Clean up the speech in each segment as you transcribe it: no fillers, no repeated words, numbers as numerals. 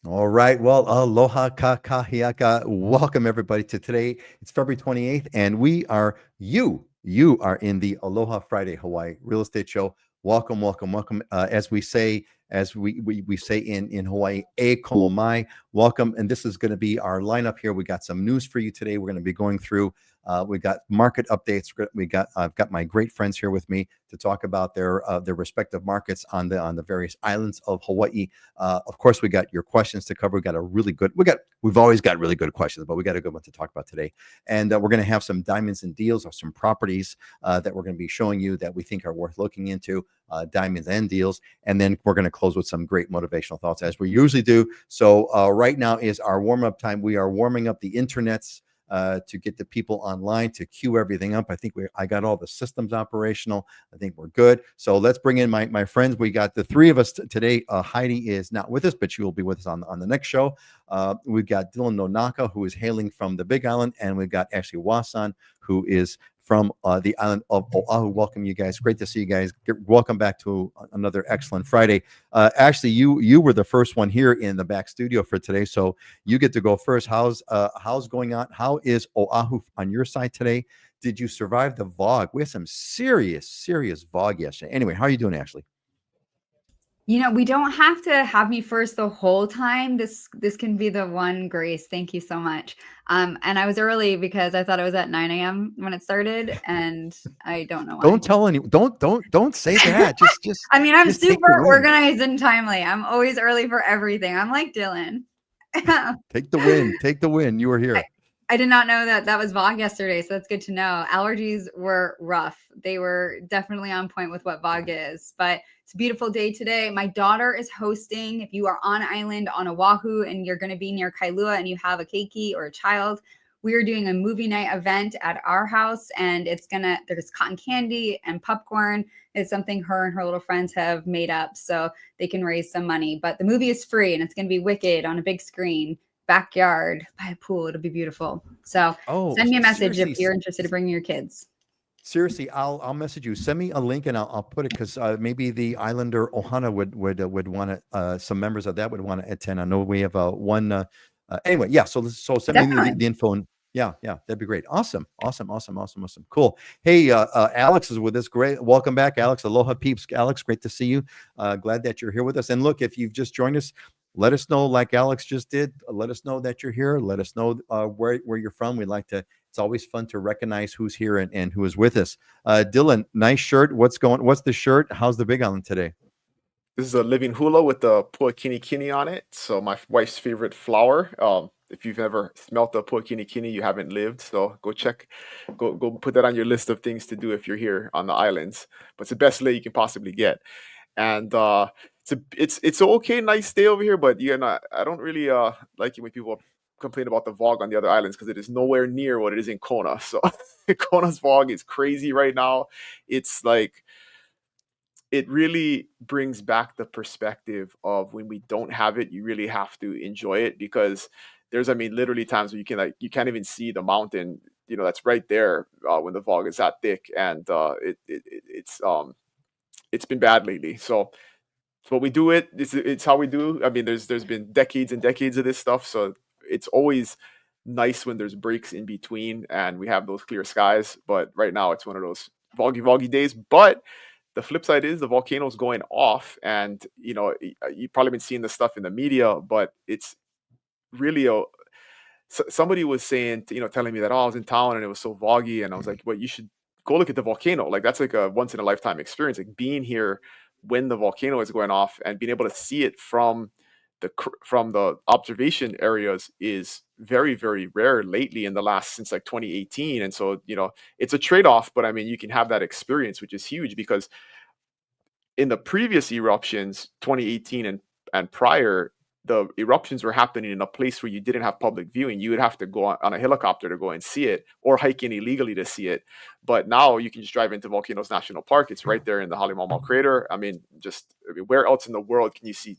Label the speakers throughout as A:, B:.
A: All right. Well, aloha kakahiaka. Welcome everybody to today. It's February 28th, and you are in the Aloha Friday Hawaii Real Estate Show. Welcome, welcome, welcome. As we say, as we say in Hawaii, e komo mai. Welcome. And this is going to be our lineup here. We got some news for you today. We're going to be going through. We got market updates. I've got my great friends here with me to talk about their respective markets on the various islands of Hawaii. Of course, we got your questions to cover. We've always got really good questions, but we got a good one to talk about today. And we're going to have some diamonds and deals or some properties that we're going to be showing you that we think are worth looking into, diamonds and deals. And then we're going to close with some great motivational thoughts as we usually do. So right now is our warm up time. We are warming up the internets to get the people online to queue everything up. I got all the systems operational. I think we're good. So let's bring in my friends. We got the three of us today. Heidi is not with us, but she will be with us on the next show. We've got Dylan Nonaka, who is hailing from the Big Island, and we've got Ashley Wasan, who is from the island of Oahu. Welcome, you guys. Great to see you guys. Welcome back to another excellent Friday. Ashley, you were the first one here in the back studio for today, so you get to go first. How's going on? How is Oahu on your side today? Did you survive the VOG? We had some serious VOG yesterday. Anyway, how are you doing, Ashley?
B: We don't have to have me first the whole time. This can be the one, Grace. Thank you so much. And I was early because I thought it was at 9 a.m. when it started, and I don't know why.
A: Don't tell anyone. Don't say that. Just
B: I mean, I'm
A: just take the
B: super
A: win.
B: organized and timely. I'm always early for everything. I'm like Dylan.
A: Take the win. Take the win. You were
B: I,
A: here.
B: I did not know that was VOG yesterday, so that's good to know. Allergies were rough. They were definitely on point with what VOG is, but it's a beautiful day today. My daughter is hosting. If you are on island on Oahu and you're going to be near Kailua and you have a keiki or a child, we are doing a movie night event at our house, and there's cotton candy and popcorn. It's something her and her little friends have made up so they can raise some money. But the movie is free, and it's going to be wicked on a big screen, backyard by a pool. It'll be beautiful. So
A: Oh,
B: send me a message if
A: seriously,
B: you're interested in bringing your kids.
A: seriously, I'll message you. Send me a link and I'll put it because maybe the Islander Ohana would want to. Some members of that would want to attend. I know we have one. Anyway, yeah. So send me the,
B: Definitely.
A: the info. And yeah, that'd be great. Awesome. Cool. Hey, Alex is with us. Great. Welcome back, Alex. Aloha, peeps. Alex, great to see you. Glad that you're here with us. And look, if you've just joined us, let us know, like Alex just did. Let us know that you're here. Let us know where you're from. We'd like to. It's always fun to recognize who's here and who is with us. Dylan, nice shirt. What's the shirt? How's the Big Island today?
C: This is a living hula with the puakini kini on it. So my wife's favorite flower. If you've ever smelt the puakini kini, you haven't lived. So go put that on your list of things to do if you're here on the islands. But it's the best lei you can possibly get. And it's an okay, nice day over here. But I don't really like it when people complain about the fog on the other islands because it is nowhere near what it is in Kona. So Kona's fog is crazy right now. It's like it really brings back the perspective of when we don't have it, you really have to enjoy it because literally times where you can't even see the mountain, that's right there when the fog is that thick, and it's been bad lately. So it's what we do. It's how we do. I mean, there's been decades and decades of this stuff, so it's always nice when there's breaks in between and we have those clear skies. But right now, it's one of those foggy days. But the flip side is the volcano's going off, and you've probably been seeing this stuff in the media, but it's really somebody was saying, telling me that, oh, I was in town and it was so foggy, and I was like, well, you should go look at the volcano. Like, that's like a once in a lifetime experience, like being here when the volcano is going off and being able to see it from the observation areas is very, very rare lately in the last since like 2018. And so it's a trade-off, but I mean, you can have that experience, which is huge, because in the previous eruptions, 2018 and prior, the eruptions were happening in a place where you didn't have public viewing. You would have to go on a helicopter to go and see it, or hike in illegally to see it. But now you can just drive into Volcanoes National Park. It's right there in the Halemaumau crater. Where else in the world can you see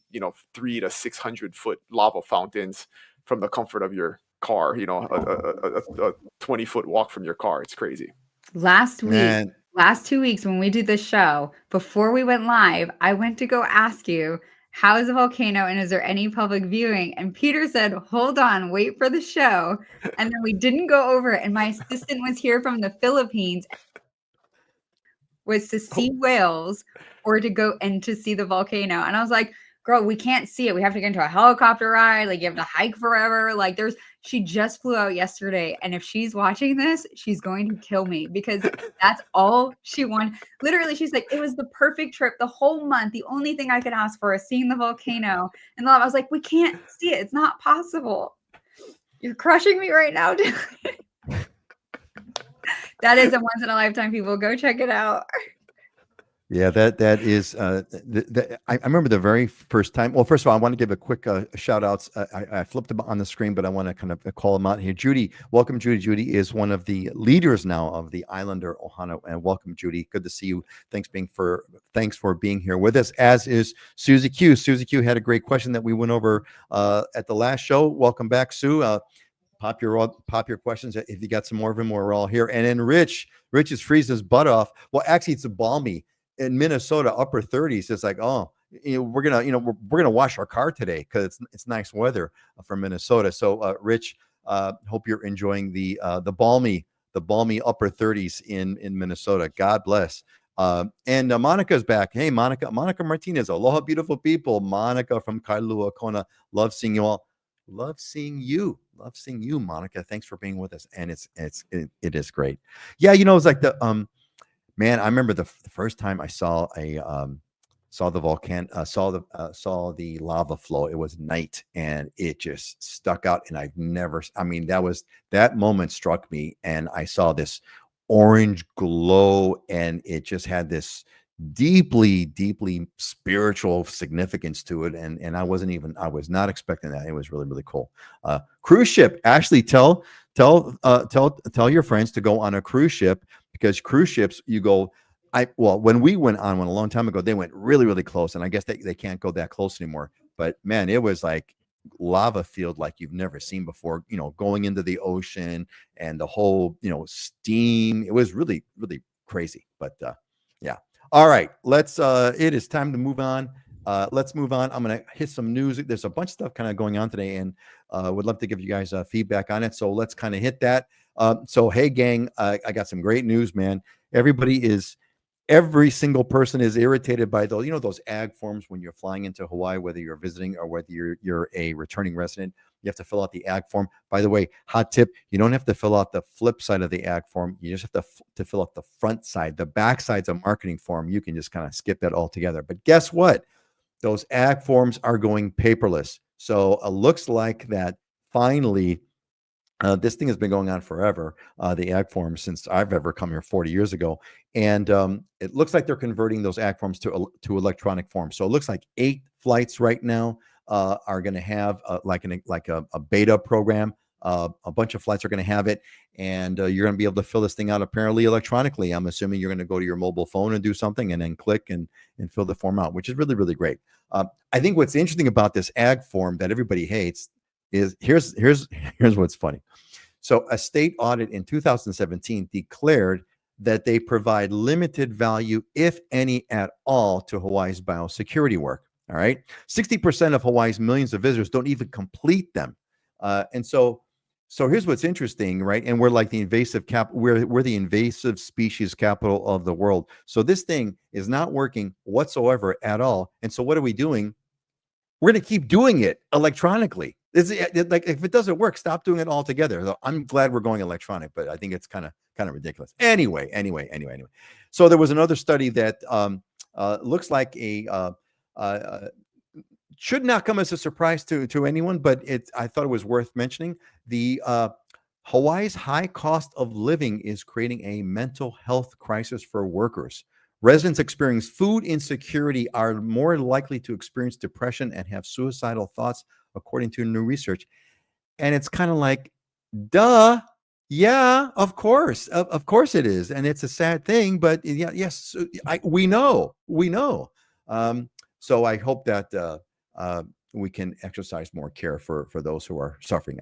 C: 300 to 600 foot lava fountains from the comfort of your car? A 20-foot walk from your car. It's crazy.
B: Last 2 weeks when we did this show, before we went live, I went to go ask you how is the volcano and is there any public viewing? And Peter said, hold on, wait for the show. And then we didn't go over it. And my assistant was here from the Philippines, was to see whales or to go and to see the volcano. And I was like, girl, we can't see it. We have to get into a helicopter ride. Like, you have to hike forever. Like, she just flew out yesterday. And if she's watching this, she's going to kill me because that's all she wanted. Literally, she's like, it was the perfect trip the whole month. The only thing I could ask for is seeing the volcano. And I was like, we can't see it. It's not possible. You're crushing me right now. That is a once in a lifetime, people. Go check it out.
A: Yeah, that is. I remember the very first time. Well, first of all, I want to give a quick shout outs. I flipped them on the screen, but I want to kind of call them out here. Judy, welcome, Judy. Judy is one of the leaders now of the Islander Ohana, and welcome, Judy. Good to see you. Thanks for being here with us. As is Susie Q. Susie Q had a great question that we went over at the last show. Welcome back, Sue. Pop your questions if you got some more of them. We're all here. And then Rich is freezing his butt off. Well, actually, it's a balmy in Minnesota, upper 30s. It's like, oh, we're gonna wash our car today because it's nice weather from Minnesota. So, Rich, hope you're enjoying the balmy upper 30s in Minnesota. God bless. And Monica's back. Hey, Monica Martinez. Aloha, beautiful people. Monica from Kailua Kona. Love seeing you all. Love seeing you, Monica. Thanks for being with us. And it is great. Yeah, it's like the man. I remember the first time I saw the volcano, saw the lava flow. It was night, and it just stuck out. And I've never. I mean, that moment struck me, and I saw this orange glow, and it just had this deeply spiritual significance to it, and I was not expecting that. It was really, really cool. Cruise ship. Ashley, tell your friends to go on a cruise ship, because cruise ships, you go, when we went on one a long time ago, they went really, really close, and I guess they can't go that close anymore. But man, it was like lava field like you've never seen before, going into the ocean, and the whole steam. It was really, really crazy. But yeah. All right, it is time to move on. Let's move on. I'm going to hit some news. There's a bunch of stuff kind of going on today, and would love to give you guys feedback on it. So let's kind of hit that. So, hey, gang, I got some great news, man. Every single person is irritated by those ag forms when you're flying into Hawaii, whether you're visiting or whether you're a returning resident. You have to fill out the ag form. By the way, hot tip, you don't have to fill out the flip side of the ag form. You just have to fill out the front side. The back side's a marketing form. You can just kind of skip that altogether. But guess what? Those ag forms are going paperless. So it looks like that finally, this thing has been going on forever, the ag forms, since I've ever come here 40 years ago. And it looks like they're converting those ag forms to electronic forms. So it looks like 8 flights right now are going to have like a beta program. A bunch of flights are going to have it, and you're going to be able to fill this thing out apparently electronically. I'm assuming you're going to go to your mobile phone and do something, and then click and fill the form out, which is really, really great. I think what's interesting about this ag form that everybody hates is here's what's funny. So a state audit in 2017 declared that they provide limited value, if any at all, to Hawaii's biosecurity work. All right. 60% of Hawaii's millions of visitors don't even complete them. And so here's what's interesting, right? And we're like the invasive we're the invasive species capital of the world. So this thing is not working whatsoever at all. And so what are we doing? We're going to keep doing it electronically. Like, if it doesn't work, stop doing it altogether. So I'm glad we're going electronic, but I think it's kind of ridiculous. Anyway. So there was another study that looks like should not come as a surprise to anyone, but I thought it was worth mentioning. The Hawaii's high cost of living is creating a mental health crisis for workers. Residents experiencing food insecurity are more likely to experience depression and have suicidal thoughts, according to new research. And it's kind of like, duh. Yeah, of course. Of course it is. And it's a sad thing, but yeah, yes, we know. So I hope that we can exercise more care for those who are suffering.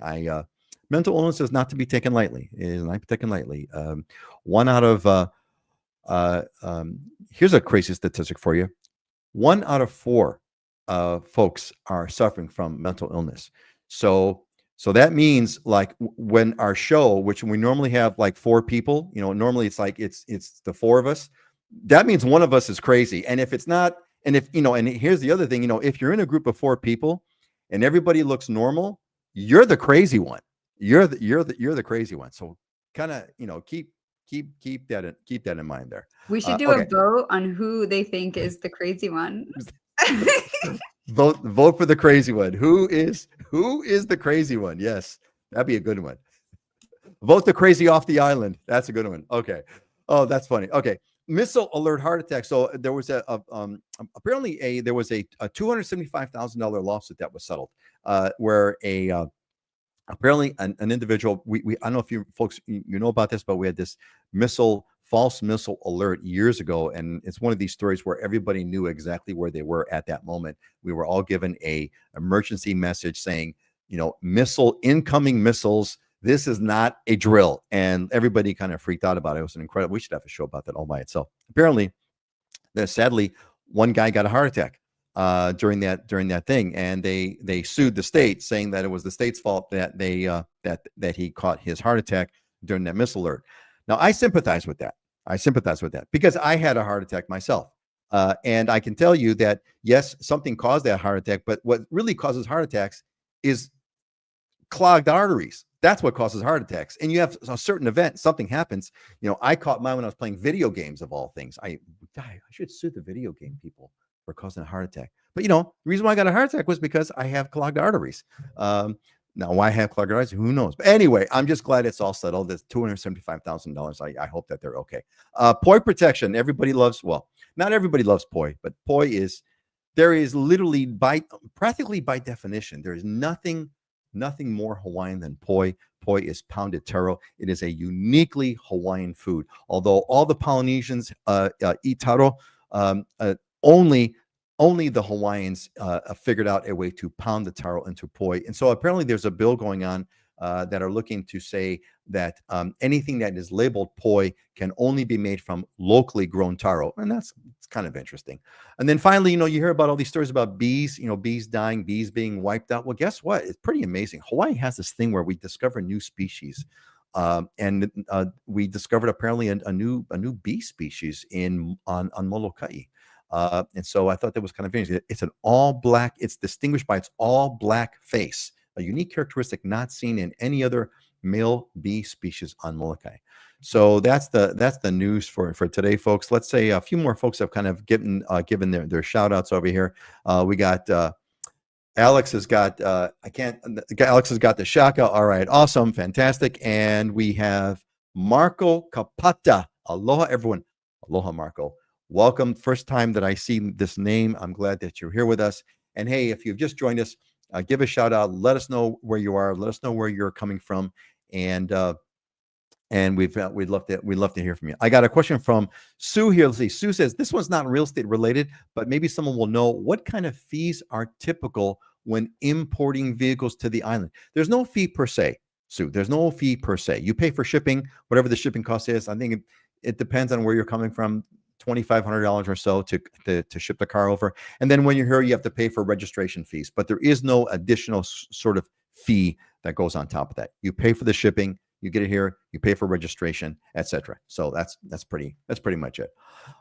A: Mental illness is not to be taken lightly. It is not taken lightly. One out of here's a crazy statistic for you. 1 out of 4 folks are suffering from mental illness. So that means like when our show, which we normally have like 4 people, normally it's like it's the 4 of us. That means one of us is crazy. And if it's not, and if and here's the other thing, if you're in a group of 4 people and everybody looks normal, you're the crazy one. You're the crazy one. So kind of keep that in mind there.
B: We should do a
A: Okay.
B: vote on who they think is the crazy one.
A: Vote for the crazy one. Who is the crazy one? Yes, that'd be a good one. Vote the crazy off the island. That's a good one. Okay. Oh, that's funny. Okay. Missile alert heart attack. So there was apparently there was a $275,000 lawsuit that was settled, where apparently an individual, I don't know if you folks you know about this, but we had this false missile alert years ago, and it's one of these stories where everybody knew exactly where they were at that moment. We were all given a emergency message saying, incoming missiles. This is not a drill, and everybody kind of freaked out about it. It was an incredible. We should have a show about that all by itself. Apparently, sadly, one guy got a heart attack during that thing, and they sued the state, saying that it was the state's fault that that he caught his heart attack during that missile alert. Now, I sympathize with that. Because I had a heart attack myself, and I can tell you that yes, something caused that heart attack, but what really causes heart attacks is clogged arteries. That's what causes heart attacks. And you have a certain event, something happens. I caught mine when I was playing video games, of all things. I should sue the video game people for causing a heart attack. But the reason why I got a heart attack was because I have clogged arteries. Now, why I have clogged arteries, who knows? But anyway, I'm just glad it's all settled. It's $275,000. I hope that they're okay. Poi protection. Everybody loves, well, not everybody loves poi, but there is literally practically by definition, there is nothing more Hawaiian than poi. Poi is pounded taro. It is a uniquely Hawaiian food. Although all the Polynesians eat taro, only the Hawaiians figured out a way to pound the taro into poi. And so apparently there's a bill going on that are looking to say that anything that is labeled poi can only be made from locally grown taro. And it's kind of interesting. And then finally, you hear about all these stories about bees, bees dying, bees being wiped out. Well, guess what? It's pretty amazing. Hawaii has this thing where we discover new species. And we discovered apparently a new bee species on Molokai. And so I thought that was kind of interesting. It's an all black, it's distinguished by its all black face, a unique characteristic not seen in any other male bee species on Molokai. So that's the news for today, folks. Let's say a few more folks have kind of given their shout outs over here. We got Alex has got Alex has got the shaka. All right, awesome, fantastic. And we have Marco Capata. Aloha, everyone. Aloha, Marco. Welcome. First time that I see this name. I'm glad that you're here with us. And hey, if you've just joined us, give a shout out. Let us know where you are. Let us know where you're coming from. And we'd love to hear from you. I got a question from Sue here. Let's see. Sue says this one's not real estate related, but maybe someone will know what kind of fees are typical when importing vehicles to the island. There's no fee per se, Sue. There's no fee per se. You pay for shipping, whatever the shipping cost is. I think it depends on where you're coming from. $2,500 or so to ship the car over, and then when you're here, you have to pay for registration fees. But there is no additional sort of fee that goes on top of that. You pay for the shipping, you get it here, you pay for registration, etc. So that's pretty much it.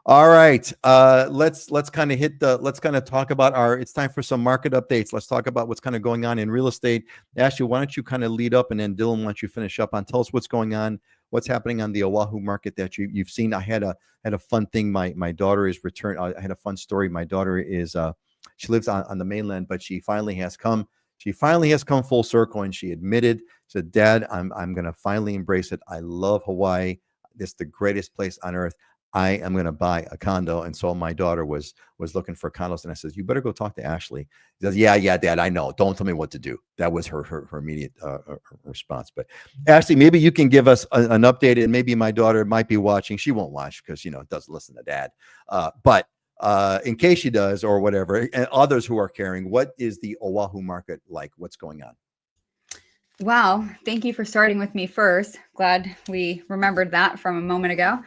A: All right, let's kind of talk about it's time for some market updates. Let's talk about what's kind of going on in real estate. Ashley, why don't you kind of lead up, and then Dylan, why don't you finish up on tell us what's going on, what's happening on the Oahu market that you've seen. I had a fun thing. My daughter is returned. I had a fun story. My daughter is she lives on the mainland, but she finally has come full circle, and she said, Dad, I'm gonna finally embrace it. I love Hawaii. This is the greatest place on earth. I am going to buy a condo. And so my daughter was looking for condos, and I said, you better go talk to Ashley. She says, yeah, Dad, I know. Don't tell me what to do. That was her immediate response. But Ashley, maybe you can give us an update, and maybe my daughter might be watching. She won't watch because, doesn't listen to Dad. But in case she does or whatever, and others who are caring, what is the Oahu market like? What's going on?
B: Wow. Thank you for starting with me first. Glad we remembered that from a moment ago.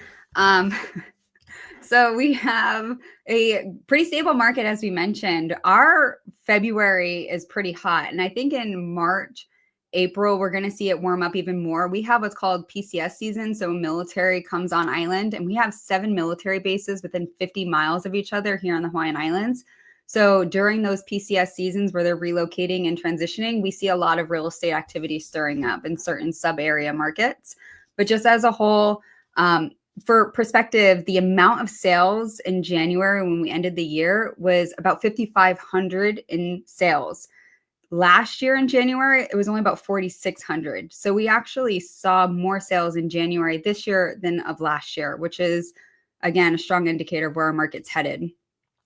B: So we have a pretty stable market, as we mentioned. Our February is pretty hot. And I think in March, April, we're going to see it warm up even more. We have what's called PCS season. So military comes on island, and we have 7 military bases within 50 miles of each other here on the Hawaiian Islands. So during those PCS seasons where they're relocating and transitioning, we see a lot of real estate activity stirring up in certain sub-area markets. But just as a whole, for perspective, the amount of sales in January when we ended the year was about 5,500 in sales. Last year in January, it was only about 4,600. So we actually saw more sales in January this year than of last year, which is, again, a strong indicator of where our market's headed.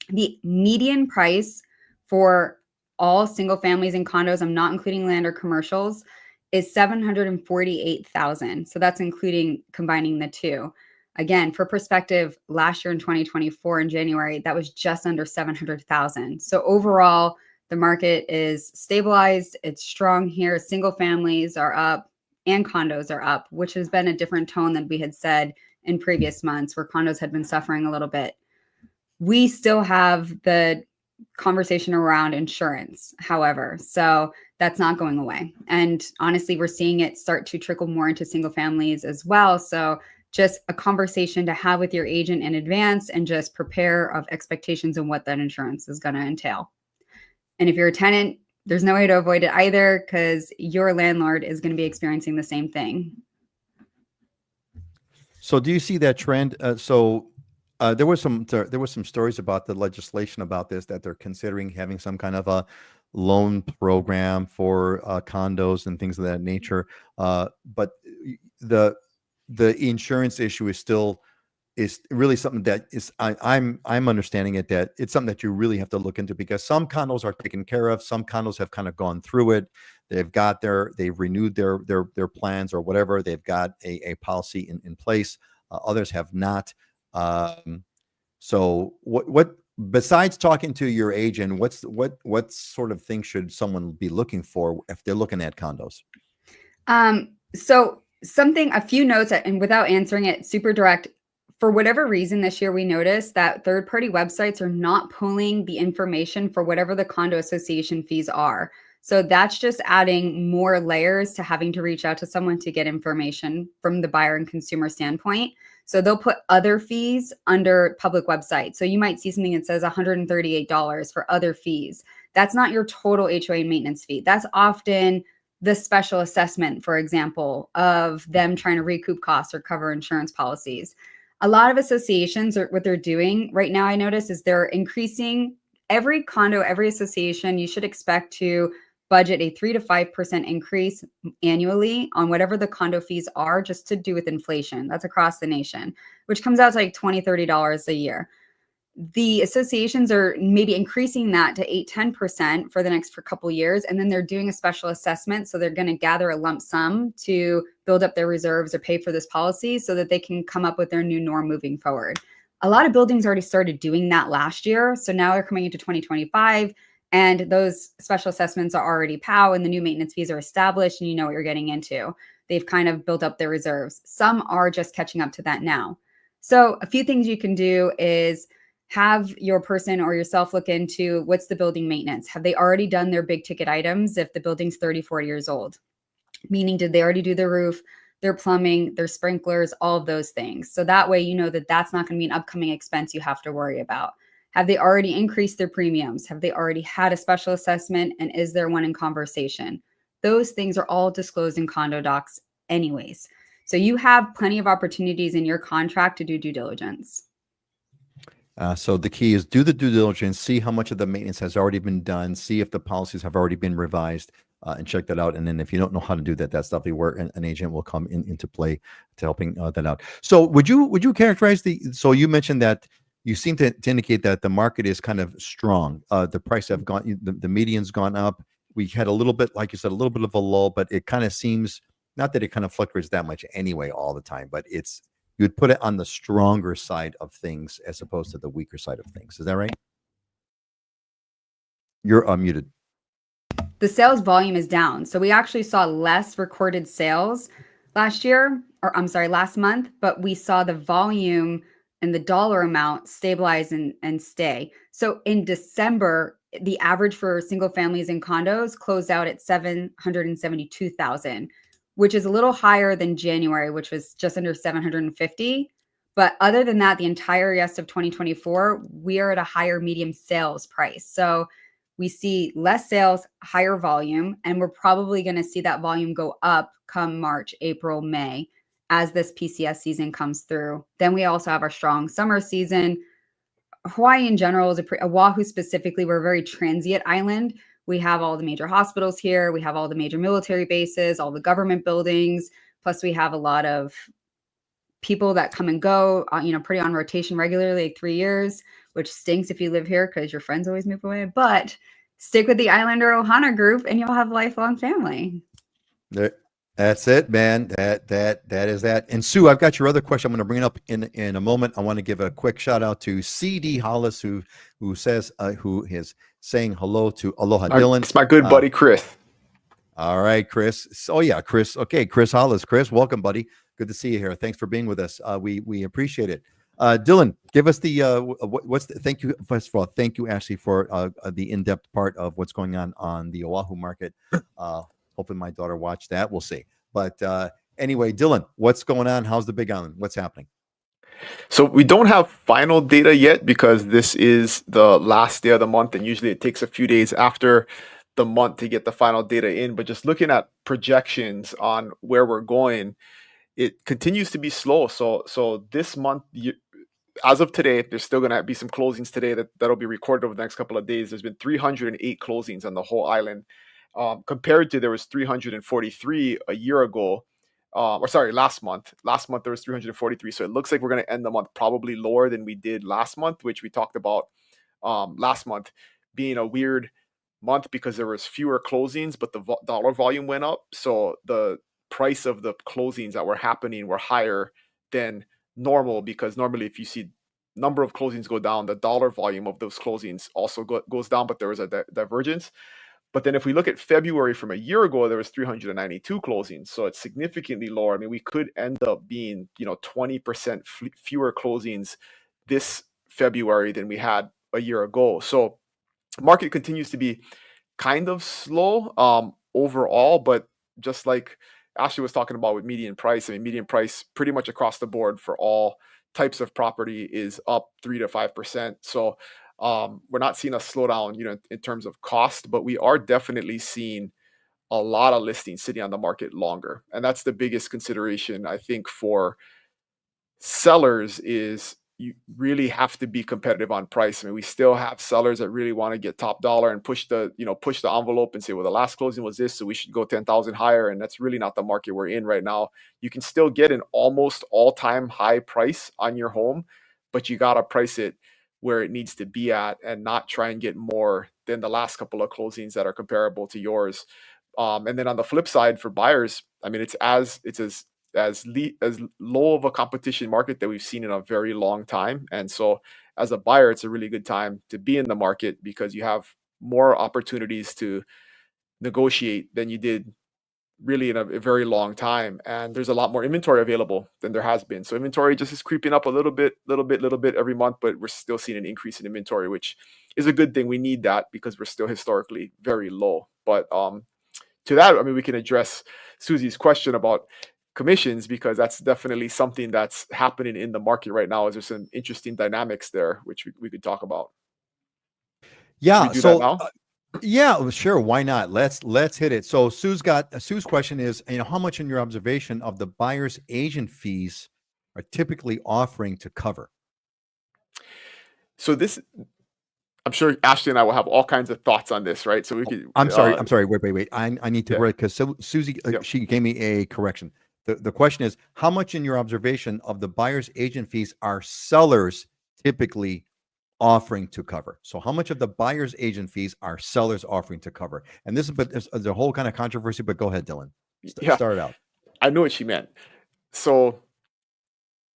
B: The median price for all single families and condos, I'm not including land or commercials, is 748,000. So that's including combining the two. Again, for perspective, last year in 2024 in January, that was just under 700,000. So overall, the market is stabilized. It's strong here. Single families are up and condos are up, which has been a different tone than we had said in previous months where condos had been suffering a little bit. We still have the conversation around insurance, however, so that's not going away. And honestly, we're seeing it start to trickle more into single families as well. So just a conversation to have with your agent in advance and just prepare of expectations and what that insurance is going to entail. And if you're a tenant, there's no way to avoid it either because your landlord is going to be experiencing the same thing.
A: So do you see that trend? There was some stories about the legislation about this, that they're considering having some kind of a loan program for condos and things of that nature. But the insurance issue is really something that is I'm understanding it, that it's something that you really have to look into, because some condos are taken care of, some condos have kind of gone through it, they've renewed their plans or whatever, they've got a policy in place, others have not. So what besides talking to your agent, what sort of things should someone be looking for if they're looking at condos?
B: So a few notes, and without answering it super direct, for whatever reason this year, we noticed that third-party websites are not pulling the information for whatever the condo association fees are. So that's just adding more layers to having to reach out to someone to get information from the buyer and consumer standpoint. So they'll put other fees under public websites. So you might see something that says $138 for other fees. That's not your total HOA maintenance fee. That's often the special assessment, for example, of them trying to recoup costs or cover insurance policies. A lot of associations, or what they're doing right now, I notice, is they're increasing every condo, every association. You should expect to budget a 3 to 5% increase annually on whatever the condo fees are, just to do with inflation. That's across the nation, which comes out to like $20, $30 a year. The associations are maybe increasing that to 8-10% for the next couple years. And then they're doing a special assessment. So they're going to gather a lump sum to build up their reserves or pay for this policy so that they can come up with their new norm moving forward. A lot of buildings already started doing that last year. So now they're coming into 2025 and those special assessments are already POW and the new maintenance fees are established and you know what you're getting into. They've kind of built up their reserves. Some are just catching up to that now. So a few things you can do is have your person or yourself look into what's the building maintenance. Have they already done their big ticket items if the building's 30, 40 years old? Meaning, did they already do their roof, their plumbing, their sprinklers, all of those things? So that way, you know that that's not going to be an upcoming expense you have to worry about. Have they already increased their premiums? Have they already had a special assessment? And is there one in conversation? Those things are all disclosed in condo docs anyways. So you have plenty of opportunities in your contract to do due diligence.
A: So the key is do the due diligence, see how much of the maintenance has already been done, see if the policies have already been revised, and check that out. And then if you don't know how to do that, that's definitely where an agent will come into play to helping that out. So would you characterize so you mentioned that you seem to indicate that the market is kind of strong. The price have gone, the median's gone up. We had a little bit, like you said, a little bit of a lull, but it kind of seems, not that it kind of fluctuates that much anyway all the time, but you'd put it on the stronger side of things as opposed to the weaker side of things. Is that right? You're unmuted.
B: The sales volume is down. So we actually saw less recorded sales last month, but we saw the volume and the dollar amount stabilize and stay. So in December, the average for single families and condos closed out at 772,000, which is a little higher than January, which was just under 750. But other than that, the entire rest of 2024, we are at a higher medium sales price. So we see less sales, higher volume, and we're probably going to see that volume go up come March, April, May as this PCS season comes through. Then we also have our strong summer season. Hawaii in general is Oahu specifically, we're a very transient island. We have all the major hospitals here. We have all the major military bases, all the government buildings. Plus we have a lot of people that come and go, pretty on rotation regularly, like 3 years, which stinks if you live here because your friends always move away. But stick with the Islander Ohana group and you'll have a lifelong family.
A: That's it, man. That is that. And Sue, I've got your other question. I'm going to bring it up in a moment. I want to give a quick shout out to CD Hollis, who says who is saying hello to Aloha Dylan.
C: It's my good buddy Chris.
A: All right, Chris. Oh yeah, Chris. Okay, Chris Hollis. Chris, welcome, buddy. Good to see you here. Thanks for being with us. We appreciate it. Dylan, give us the thank you. First of all, thank you, Ashley, for the in-depth part of what's going on the Oahu market. Hoping my daughter watched that. We'll see. But anyway, Dylan, what's going on? How's the Big Island? What's happening?
C: So we don't have final data yet because this is the last day of the month, and usually it takes a few days after the month to get the final data in. But just looking at projections on where we're going, it continues to be slow. So this month, as of today, there's still going to be some closings today that'll be recorded over the next couple of days. There's been 308 closings on the whole island. Compared to there was 343 a year ago, last month. Last month there was 343. So it looks like we're going to end the month probably lower than we did last month, which we talked about last month being a weird month because there was fewer closings, but the dollar volume went up. So the price of the closings that were happening were higher than normal, because normally if you see number of closings go down, the dollar volume of those closings also goes down, but there was a divergence. But then if we look at February from a year ago, there was 392 closings. So it's significantly lower. I mean, we could end up being, 20% fewer closings this February than we had a year ago. So market continues to be kind of slow overall, but just like Ashley was talking about with median price, I mean, median price pretty much across the board for all types of property is up 3 to 5%. So we're not seeing a slowdown, in terms of cost, but we are definitely seeing a lot of listings sitting on the market longer. And that's the biggest consideration, I think, for sellers is you really have to be competitive on price. I mean, we still have sellers that really want to get top dollar and push the envelope and say, well, the last closing was this, so we should go 10,000 higher. And that's really not the market we're in right now. You can still get an almost all-time high price on your home, but you got to price it where it needs to be at and not try and get more than the last couple of closings that are comparable to yours. And then on the flip side for buyers, I mean, it's as low of a competition market that we've seen in a very long time. And so as a buyer, it's a really good time to be in the market because you have more opportunities to negotiate than you did really in a very long time. And there's a lot more inventory available than there has been. So inventory just is creeping up a little bit every month, but we're still seeing an increase in inventory, which is a good thing. We need that because we're still historically very low. But to that, I mean, we can address Susie's question about commissions, because that's definitely something that's happening in the market right now. Is there's some interesting dynamics there, which we could talk about.
A: Yeah.
C: So now?
A: Yeah, sure. Why not? Let's hit it. So Sue's question is, how much in your observation of the buyer's agent fees are typically offering to cover?
C: So this, I'm sure Ashley and I will have all kinds of thoughts on this, right? So we could.
A: I'm sorry. Wait. I need to write, because Susie, she gave me a correction. The question is, how much in your observation of the buyer's agent fees are sellers typically offering to cover? So how much of the buyer's agent fees are sellers offering to cover? And this is the whole kind of controversy, but go ahead, Dylan. Start it out.
C: I know what she meant. So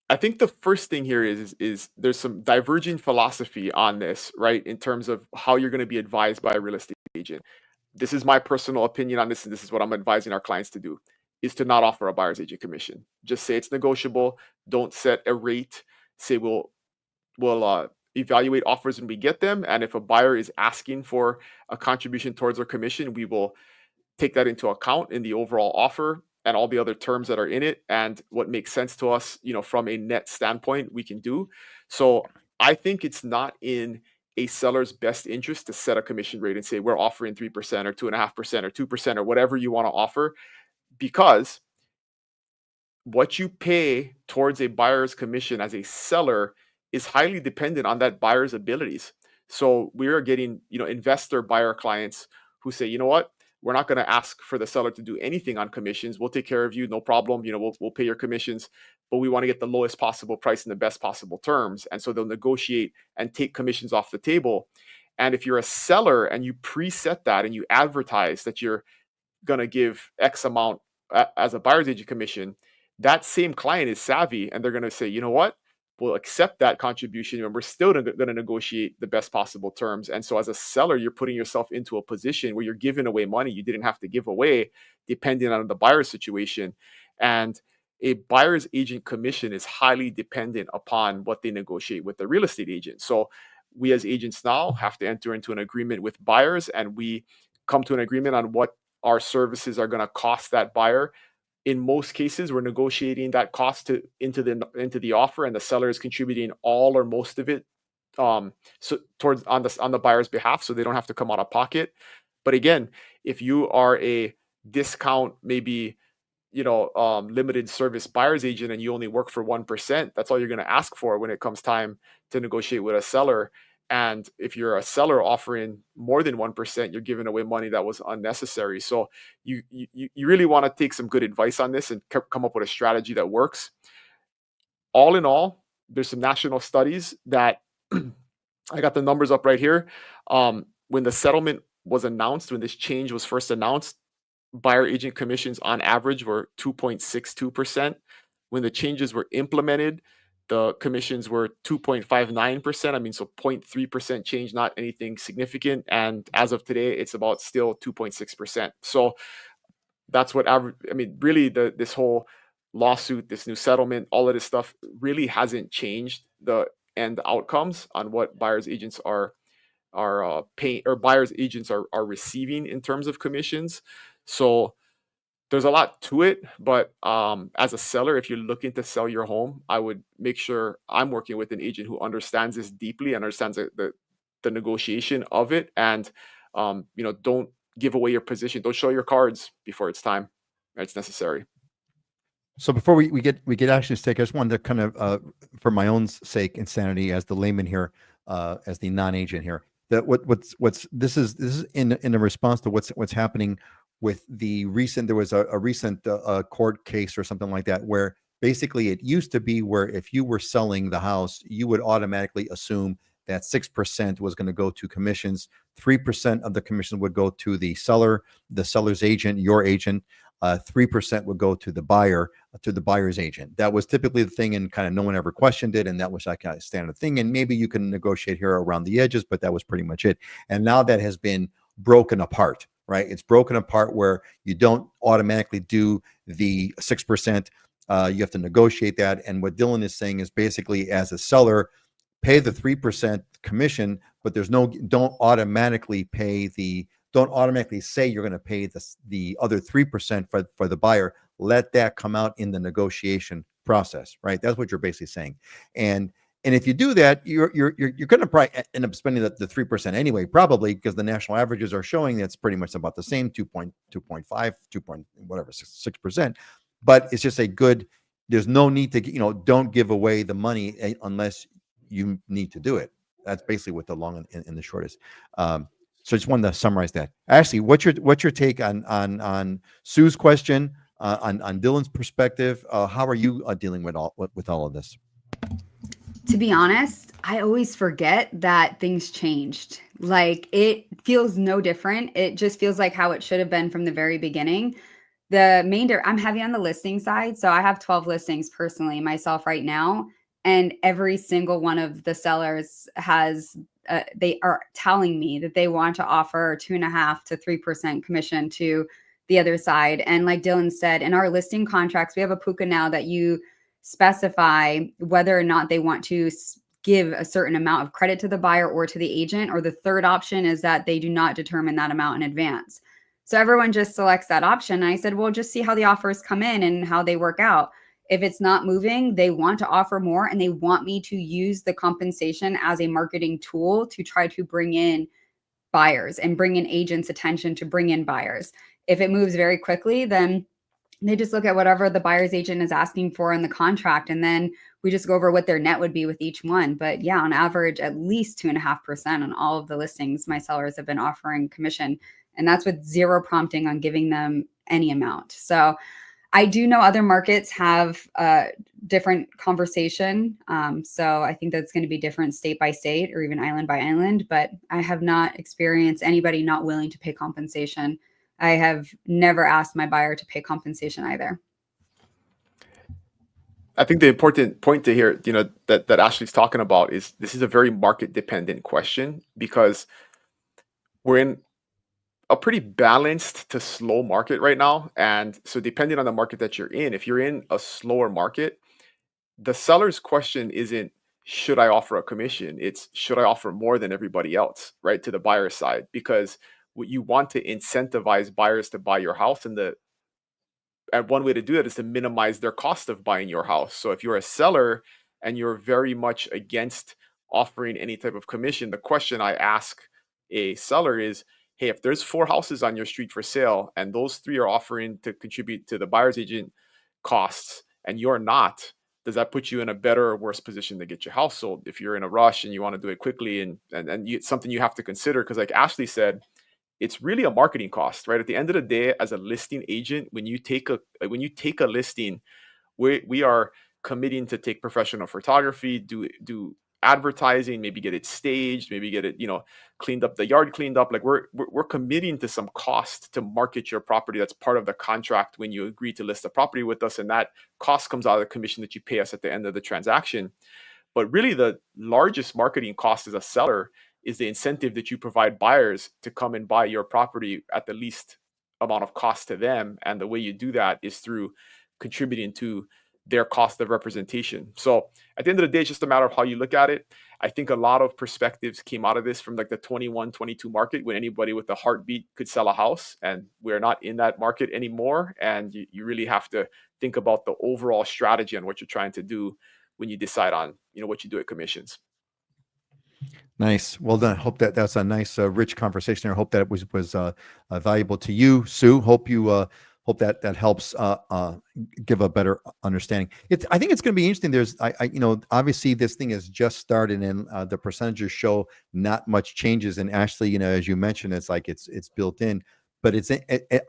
C: I think the first thing here is there's some diverging philosophy on this, right? In terms of how you're going to be advised by a real estate agent. This is my personal opinion on this, and this is what I'm advising our clients to do, is to not offer a buyer's agent commission. Just say it's negotiable. Don't set a rate. say we'll evaluate offers when we get them, and if a buyer is asking for a contribution towards their commission, we will take that into account in the overall offer and all the other terms that are in it, and what makes sense to us, from a net standpoint, we can do. So I think it's not in a seller's best interest to set a commission rate and say we're offering 3% or 2.5% or 2% or whatever you want to offer, because what you pay towards a buyer's commission as a seller is highly dependent on that buyer's abilities. So we are getting, investor buyer clients who say, you know what, we're not going to ask for the seller to do anything on commissions. We'll take care of you, no problem. We'll pay your commissions, but we want to get the lowest possible price and the best possible terms. And so they'll negotiate and take commissions off the table. And if you're a seller and you preset that and you advertise that you're going to give X amount as a buyer's agent commission, that same client is savvy and they're going to say, you know what, we'll accept that contribution and we're still going to negotiate the best possible terms. And so as a seller, you're putting yourself into a position where you're giving away money you didn't have to give away, depending on the buyer's situation. And a buyer's agent commission is highly dependent upon what they negotiate with the real estate agent. So we as agents now have to enter into an agreement with buyers, and we come to an agreement on what our services are going to cost that buyer. In most cases, we're negotiating that cost into the offer, and the seller is contributing all or most of it, so towards on the buyer's behalf, so they don't have to come out of pocket. But again, if you are a discount, maybe limited service buyer's agent, and you only work for 1%, that's all you're going to ask for when it comes time to negotiate with a seller. And if you're a seller offering more than 1%, you're giving away money that was unnecessary. So you really want to take some good advice on this and come up with a strategy that works. All in all, there's some national studies that I got the numbers up right here. When the settlement was announced, when this change was first announced, buyer agent commissions on average were 2.62%. When the changes were implemented, the commissions were 2.59%. I mean, so 0.3% change, not anything significant. And as of today, it's about still 2.6%. So that's what really this whole lawsuit, this new settlement, all of this stuff really hasn't changed the end outcomes on what buyers agents are paying, or buyers agents are receiving in terms of commissions. So there's a lot to it, but as a seller, if you're looking to sell your home, I would make sure I'm working with an agent who understands this deeply, understands the negotiation of it, and don't give away your position. Don't show your cards before it's time. It's necessary.
A: So before we get actually stake, I just wanted to kind of, for my own sake and sanity as the layman here, as the non-agent here, that this is in a response to what's happening with the recent. There was a recent court case or something like that, where basically it used to be where if you were selling the house, you would automatically assume that 6% was going to go to commissions, 3% of the commission would go to the seller, the seller's agent, your agent. 3% would go to the buyer, to the buyer's agent. That was typically the thing, and kind of no one ever questioned it, and that was like a standard thing. And maybe you can negotiate here around the edges, but that was pretty much it. And now that has been broken apart, right? It's broken apart where you don't automatically do the 6%. You have to negotiate that. And what Dylan is saying is basically, as a seller, pay the 3% commission, but don't automatically say you're going to pay the other 3% for the buyer. Let that come out in the negotiation process, right? That's what you're basically saying. And if you do that, you're going to probably end up spending the 3% anyway, probably, because the national averages are showing that's pretty much about the same, 2.5, 2 point whatever, 6%. But it's just there's no need to, don't give away the money unless you need to do it. That's basically what the long and the short is. So I just wanted to summarize that. Ashley, what's your take on Sue's question, on Dylan's perspective? How are you dealing with all of this?
B: To be honest, I always forget that things changed. Like, it feels no different. It just feels like how it should have been from the very beginning. I'm heavy on the listing side, so I have 12 listings personally myself right now, and every single one of the sellers has. They are telling me that they want to offer 2.5 to 3% commission to the other side. And like Dylan said, in our listing contracts, we have a puka now that you specify whether or not they want to give a certain amount of credit to the buyer or to the agent. Or the third option is that they do not determine that amount in advance. So everyone just selects that option. And I said, well, just see how the offers come in and how they work out. If it's not moving, they want to offer more, and they want me to use the compensation as a marketing tool to try to bring in buyers and bring in agents' attention to bring in buyers. If it moves very quickly, then they just look at whatever the buyer's agent is asking for in the contract, and then we just go over what their net would be with each one. But yeah, on average, at least 2.5% on all of the listings my sellers have been offering commission. And that's with zero prompting on giving them any amount. So I do know other markets have a different conversation. So I think that's going to be different state by state or even island by island, but I have not experienced anybody not willing to pay compensation. I have never asked my buyer to pay compensation either.
C: I think the important point to hear, that Ashley's talking about is this is a very market dependent question, because we're in a pretty balanced to slow market right now. And so depending on the market that you're in, if you're in a slower market, the seller's question isn't, should I offer a commission? It's, should I offer more than everybody else, right? To the buyer side, because what you want to incentivize buyers to buy your house, and one way to do that is to minimize their cost of buying your house. So if you're a seller and you're very much against offering any type of commission, the question I ask a seller is, hey, if there's 4 houses on your street for sale and those 3 are offering to contribute to the buyer's agent costs and you're not, does that put you in a better or worse position to get your house sold? If you're in a rush and you want to do it quickly, and it's something you have to consider, because like Ashley said, it's really a marketing cost, right? At the end of the day, as a listing agent, when you take a listing, we are committing to take professional photography, do advertising, maybe get it staged, maybe get it, cleaned up, the yard cleaned up. Like we're committing to some cost to market your property. That's part of the contract when you agree to list the property with us, and that cost comes out of the commission that you pay us at the end of the transaction. But really, the largest marketing cost as a seller is the incentive that you provide buyers to come and buy your property at the least amount of cost to them. And the way you do that is through contributing to their cost of representation. So at the end of the day, it's just a matter of how you look at it. I think a lot of perspectives came out of this from like the 21, 22 market, when anybody with a heartbeat could sell a house, and we're not in that market anymore. And you really have to think about the overall strategy and what you're trying to do when you decide on, what you do at commissions.
A: Nice. Well done. Hope that's a nice, rich conversation. I hope that was valuable to you, Sue. Hope hope that helps give a better understanding. I think it's going to be interesting. There's, obviously this thing has just started, and the percentages show not much changes. And Ashley, as you mentioned, it's like it's built in. But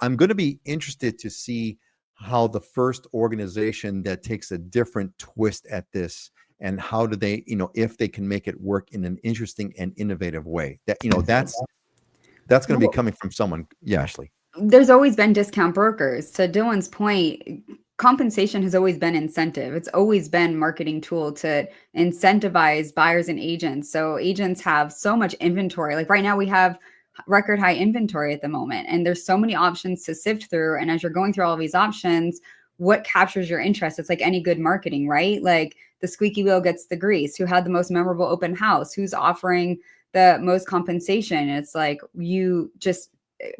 A: I'm going to be interested to see how the first organization that takes a different twist at this, and how do they, if they can make it work in an interesting and innovative way. That's going to be coming from someone. Yeah, Ashley.
B: There's always been discount brokers. To Dylan's point, compensation has always been incentive. It's always been marketing tool to incentivize buyers and agents. So agents have so much inventory. Like right now we have record high inventory at the moment, and there's so many options to sift through. And as you're going through all of these options, what captures your interest? It's like any good marketing, right? Like the squeaky wheel gets the grease. Who had the most memorable open house? Who's offering the most compensation? It's like you just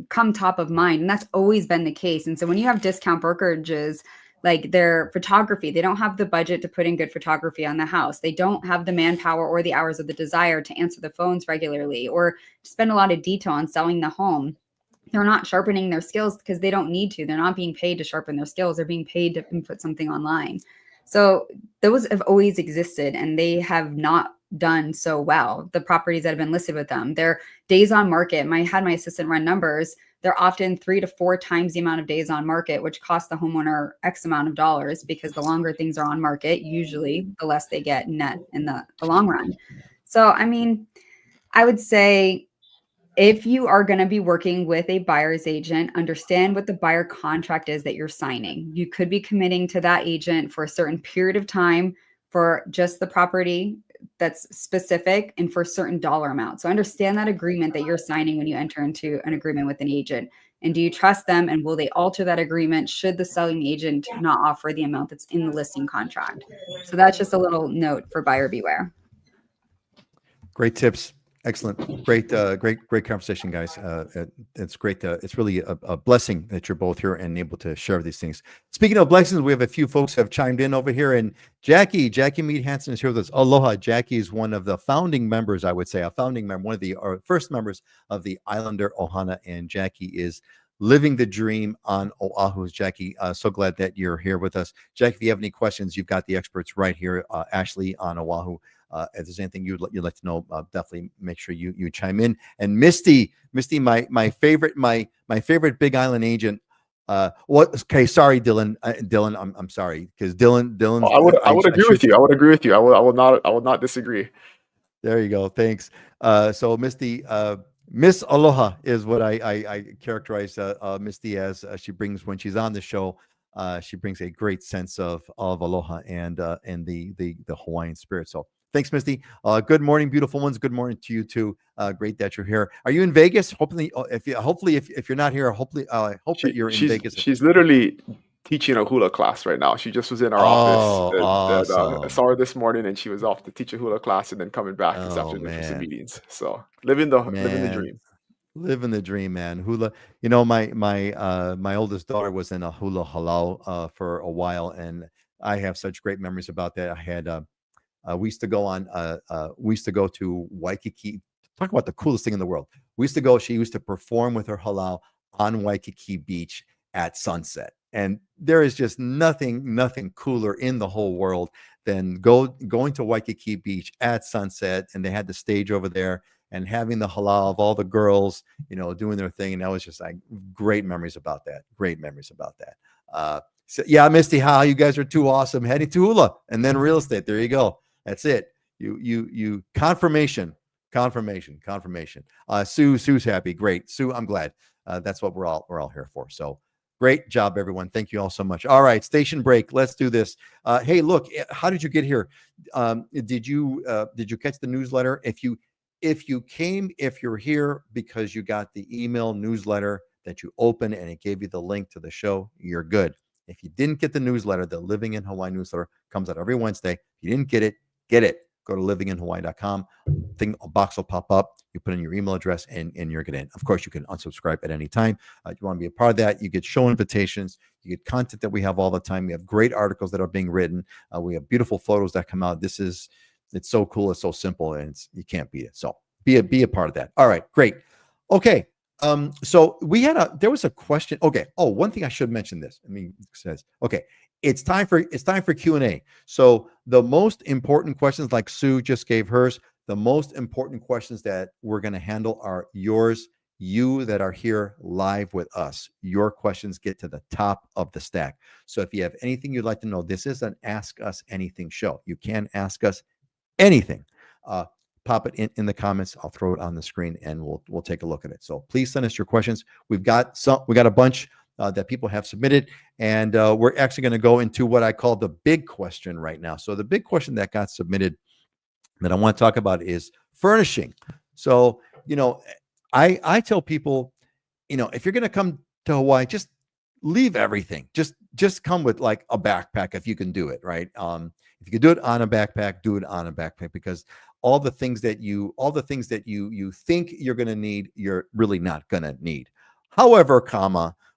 B: come top of mind. And that's always been the case. And so when you have discount brokerages, like their photography, they don't have the budget to put in good photography on the house. They don't have the manpower or the hours of the desire to answer the phones regularly or spend a lot of detail on selling the home. They're not sharpening their skills because they don't need to. They're not being paid to sharpen their skills. They're being paid to put something online. So those have always existed, and they have not done so well. The properties that have been listed with them, their days on market. I had my assistant run numbers. They're often 3 to 4 times the amount of days on market, which costs the homeowner X amount of dollars, because the longer things are on market, usually the less they get net in the long run. So, I would say, if you are going to be working with a buyer's agent, understand what the buyer contract is that you're signing. You could be committing to that agent for a certain period of time for just the property that's specific and for certain dollar amounts. So understand that agreement that you're signing when you enter into an agreement with an agent. And do you trust them? And will they alter that agreement should the selling agent not offer the amount that's in the listing contract? So that's just a little note for buyer beware.
A: Great tips. Excellent. Great conversation, guys. It's great. It's really a blessing that you're both here and able to share these things. Speaking of blessings, we have a few folks have chimed in over here, and Jackie Mead Hansen is here with us. Aloha. Jackie is one of the founding members, I would say, a founding member, one of the first members of the Islander Ohana, and Jackie is living the dream on Oahu. Jackie, so glad that you're here with us. Jackie, if you have any questions, you've got the experts right here. Ashley on Oahu. If there's anything you'd like to know, definitely make sure you chime in. And Misty, my favorite Big Island agent. What? Okay, sorry, Dylan. Dylan, I'm sorry because Dylan's.
C: I would agree with you. I would agree with you. I will not disagree.
A: There you go. Thanks. So Misty, Miss Aloha is what I characterize Misty as. She brings when she's on the show. She brings a great sense of aloha and the Hawaiian spirit. So thanks, Misty. Good morning, beautiful ones. Good morning to you too. Great that you're here. Are you in Vegas? Hopefully, if you're not here, hopefully, I hope that you're in Vegas.
C: She's literally teaching a hula class right now. She just was in our office.
A: Awesome.
C: I saw her this morning, and she was off to teach a hula class, and then coming back this afternoon for some meetings. So living the dream.
A: Living the dream, man. Hula. You know, my oldest daughter was in a hula halau for a while, and I have such great memories about that. I had we used to go to Waikiki. Talk about the coolest thing in the world. She used to perform with her halau on Waikiki Beach at sunset. And there is just nothing cooler in the whole world than going to Waikiki Beach at sunset. And they had the stage over there and having the halau of all the girls, doing their thing. And that was just like great memories about that. So yeah, Misty, how you guys are too awesome. Heading to hula and then real estate. There you go. That's it. You confirmation. Sue's happy. Great. Sue, I'm glad. That's what we're all here for. So great job, everyone. Thank you all so much. All right, station break. Let's do this. Hey, look, how did you get here? Did you catch the newsletter? If you're here because you got the email newsletter that you opened and it gave you the link to the show, you're good. If you didn't get the newsletter, the Living in Hawaii newsletter comes out every Wednesday. If you didn't get it, get it. Go to livinginhawaii.com. A box will pop up. You put in your email address and you're getting in. Of course, you can unsubscribe at any time. If you want to be a part of that, you get show invitations. You get content that we have all the time. We have great articles that are being written. We have beautiful photos that come out. It's so cool. It's so simple, and you can't beat it. So be a part of that. All right, great. Okay. So there was a question. Okay. Oh, one thing I should mention this. It says, okay, it's time for Q&A. So the most important questions, like Sue just gave hers, the most important questions that we're going to handle are yours, you that are here live with us. Your questions get to the top of the stack. So if you have anything you'd like to know, this is an Ask Us Anything show. You can ask us anything. Pop it in the comments. I'll throw it on the screen and we'll take a look at it. So please send us your questions. We got a bunch that people have submitted, and we're actually going to go into what I call the big question right now. So the big question that got submitted that I want to talk about is furnishing. So, I tell people, if you're going to come to Hawaii, just leave everything. Just come with like a backpack if you can do it, right? If you can do it on a backpack, do it on a backpack, because all the things that you think you're going to need, you're really not going to need. However,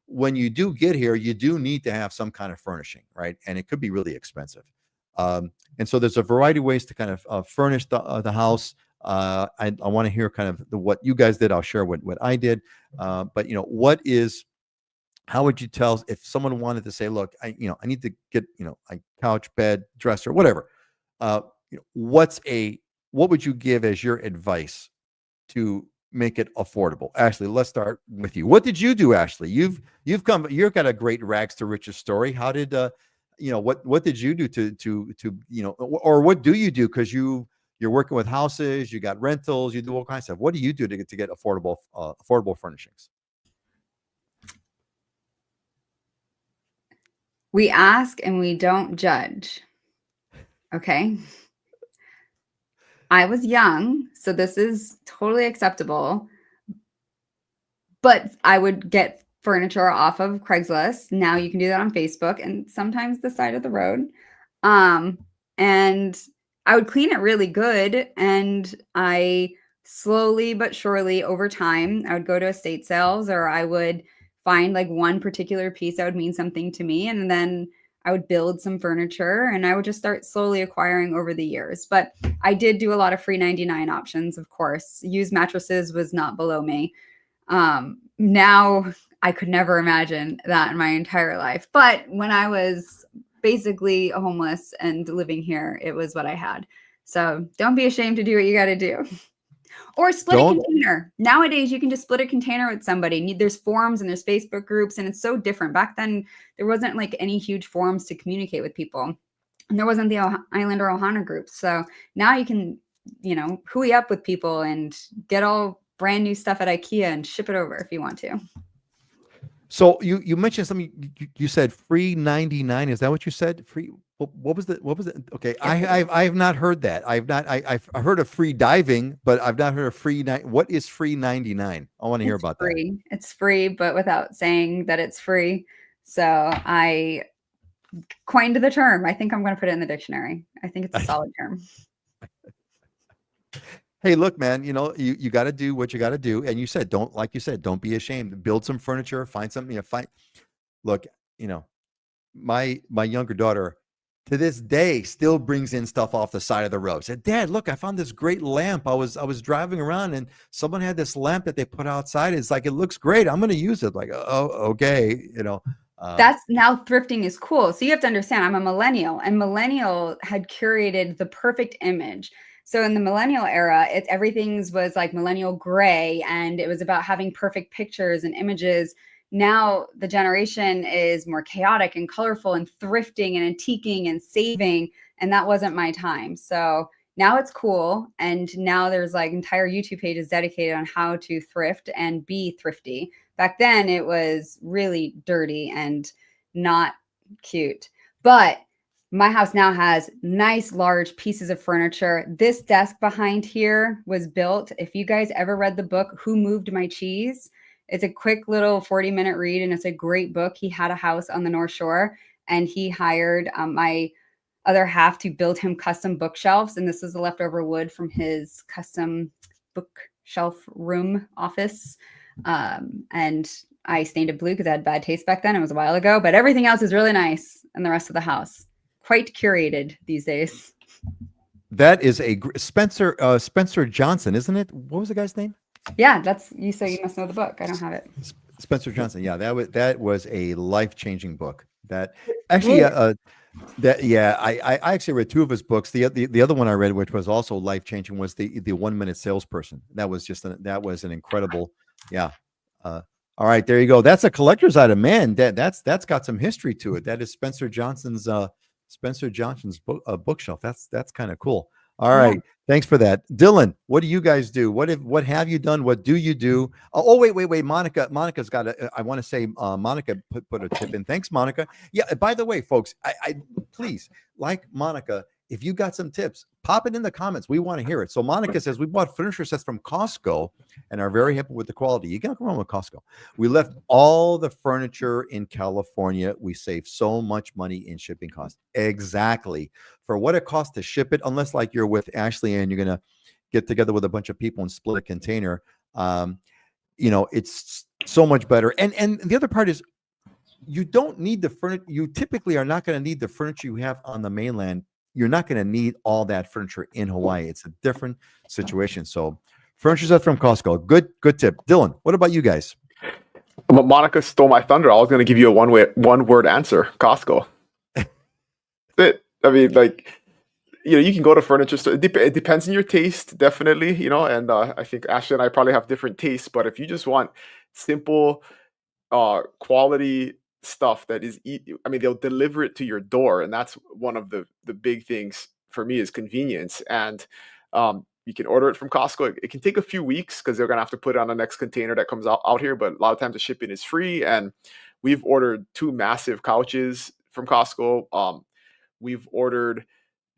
A: when you do get here, you do need to have some kind of furnishing, right? And it could be really expensive. And so there's a variety of ways to kind of furnish the house. I want to hear kind of what you guys did. I'll share what I did. But how would you tell if someone wanted to say, look, I need to get, a couch, bed, dresser, whatever. What would you give as your advice to make it affordable? Ashley, let's start with you. What did you do, Ashley? You've got a great rags to riches story. How did what did you do to or what do you do? Because you're working with houses, you got rentals, you do all kinds of stuff. What do you do to get affordable furnishings?
B: We ask and we don't judge. Okay. I was young, so this is totally acceptable. But I would get furniture off of Craigslist. Now you can do that on Facebook and sometimes the side of the road. Um, and I would clean it really good. And I slowly but surely over time, I would go to estate sales or I would find like one particular piece that would mean something to me. And then I would build some furniture and I would just start slowly acquiring over the years. But I did do a lot of free 99 options, of course. Used mattresses was not below me. Now I could never imagine that in my entire life. But when I was basically homeless and living here, it was what I had. So don't be ashamed to do what you got to do. Or split a
A: Don't
B: container. Nowadays, you can just split a container with somebody. There's forums and there's Facebook groups, and it's so different. Back then, there wasn't like any huge forums to communicate with people. And there wasn't the Island or Ohana groups. So now you can, hooey up with people and get all brand new stuff at IKEA and ship it over if you want to.
A: So you mentioned something. You said free 99. Is that what you said? Free. What was the? Okay, I have not heard that. I've heard of free diving, but I've not heard of free. What is free 99? I want to hear about that.
B: It's free, but without saying that it's free. So I coined the term. I think I'm going to put it in the dictionary. I think it's a solid term.
A: Hey, look, man, you got to do what you got to do. And you said, don't be ashamed. Build some furniture, find something, look, my younger daughter to this day still brings in stuff off the side of the road. Said, Dad, look, I found this great lamp. I was driving around and someone had this lamp that they put outside. It's like, it looks great. I'm going to use it. Like, oh, okay.
B: That's now thrifting is cool. So you have to understand, I'm a millennial, and millennial had curated the perfect image. So in the millennial era, everything's was like millennial gray, and it was about having perfect pictures and images. Now the generation is more chaotic and colorful and thrifting and antiquing and saving, and that wasn't my time. So now it's cool, and now there's like entire YouTube pages dedicated on how to thrift and be thrifty. Back then it was really dirty and not cute. But my house now has nice large pieces of furniture. This desk behind here was built. If you guys ever read the book, Who Moved My Cheese? It's a quick little 40-minute read, and it's a great book. He had a house on the North Shore, and he hired my other half to build him custom bookshelves. And this was the leftover wood from his custom bookshelf room office. And I stained it blue because I had bad taste back then. It was a while ago, but everything else is really nice in the rest of the house. Quite curated these days.
A: That is Spencer Johnson, isn't it? What was the guy's name?
B: Yeah, that's you. So you must know the book. I don't have it.
A: Spencer Johnson. Yeah, that was a life-changing book. That actually, I actually read two of his books. The other one I read, which was also life-changing, was the 1 Minute Salesperson. That was an incredible. Yeah. All right, there you go. That's a collector's item, man. That's got some history to it. That is Spencer Johnson's bookshelf. That's kind of cool. All right. Thanks for that. Dylan, what do you guys do? What have you done? What do you do? Oh, wait. Monica's got I want to say, Monica put a tip in. Thanks, Monica. Yeah. By the way, folks, I please, like Monica, if you got some tips, pop it in the comments. We want to hear it. So Monica says, we bought furniture sets from Costco and are very happy with the quality. You can't go wrong with Costco. We left all the furniture in California. We saved so much money in shipping costs. Exactly. For what it costs to ship it, unless like you're with Ashley and you're going to get together with a bunch of people and split a container, it's so much better. And the other part is, you don't need the furniture. You typically are not going to need the furniture you have on the mainland. You're not going to need all that furniture in Hawaii. It's a different situation. So furniture set from Costco. Good tip. Dylan, what about you guys?
C: Monica stole my thunder. I was going to give you a one word answer. Costco. It. I mean, like, you can go to furniture store. It depends on your taste, definitely, and I think Ashley and I probably have different tastes, but if you just want simple, quality stuff that is, they'll deliver it to your door, and that's one of the big things for me is convenience. And you can order it from Costco. It can take a few weeks because they're gonna have to put it on the next container that comes out here, but a lot of times the shipping is free. And we've ordered 2 massive couches from Costco. We've ordered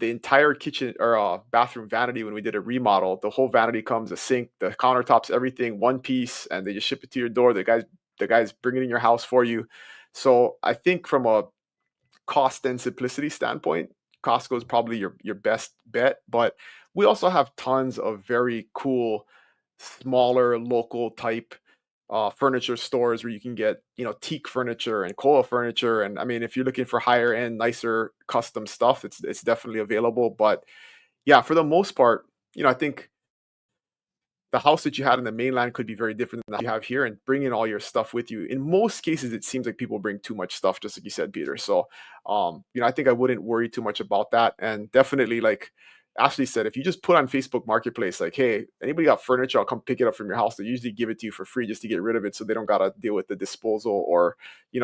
C: the entire kitchen or bathroom vanity, when we did a remodel, the whole vanity comes, a sink, the countertops, everything, one piece, and they just ship it to your door. The guys bring it in your house for you. So I think from a cost and simplicity standpoint, Costco is probably your best bet. But we also have tons of very cool, smaller, local type furniture stores where you can get, teak furniture and koa furniture. And I mean, if you're looking for higher end, nicer custom stuff, it's definitely available. But yeah, for the most part, I think the house that you had in the mainland could be very different than that you have here, and bringing all your stuff with you. In most cases, it seems like people bring too much stuff, just like you said, Peter. So, I think I wouldn't worry too much about that. And definitely, like Ashley said, if you just put on Facebook Marketplace, like, hey, anybody got furniture, I'll come pick it up from your house. They usually give it to you for free just to get rid of it, so they don't got to deal with the disposal or,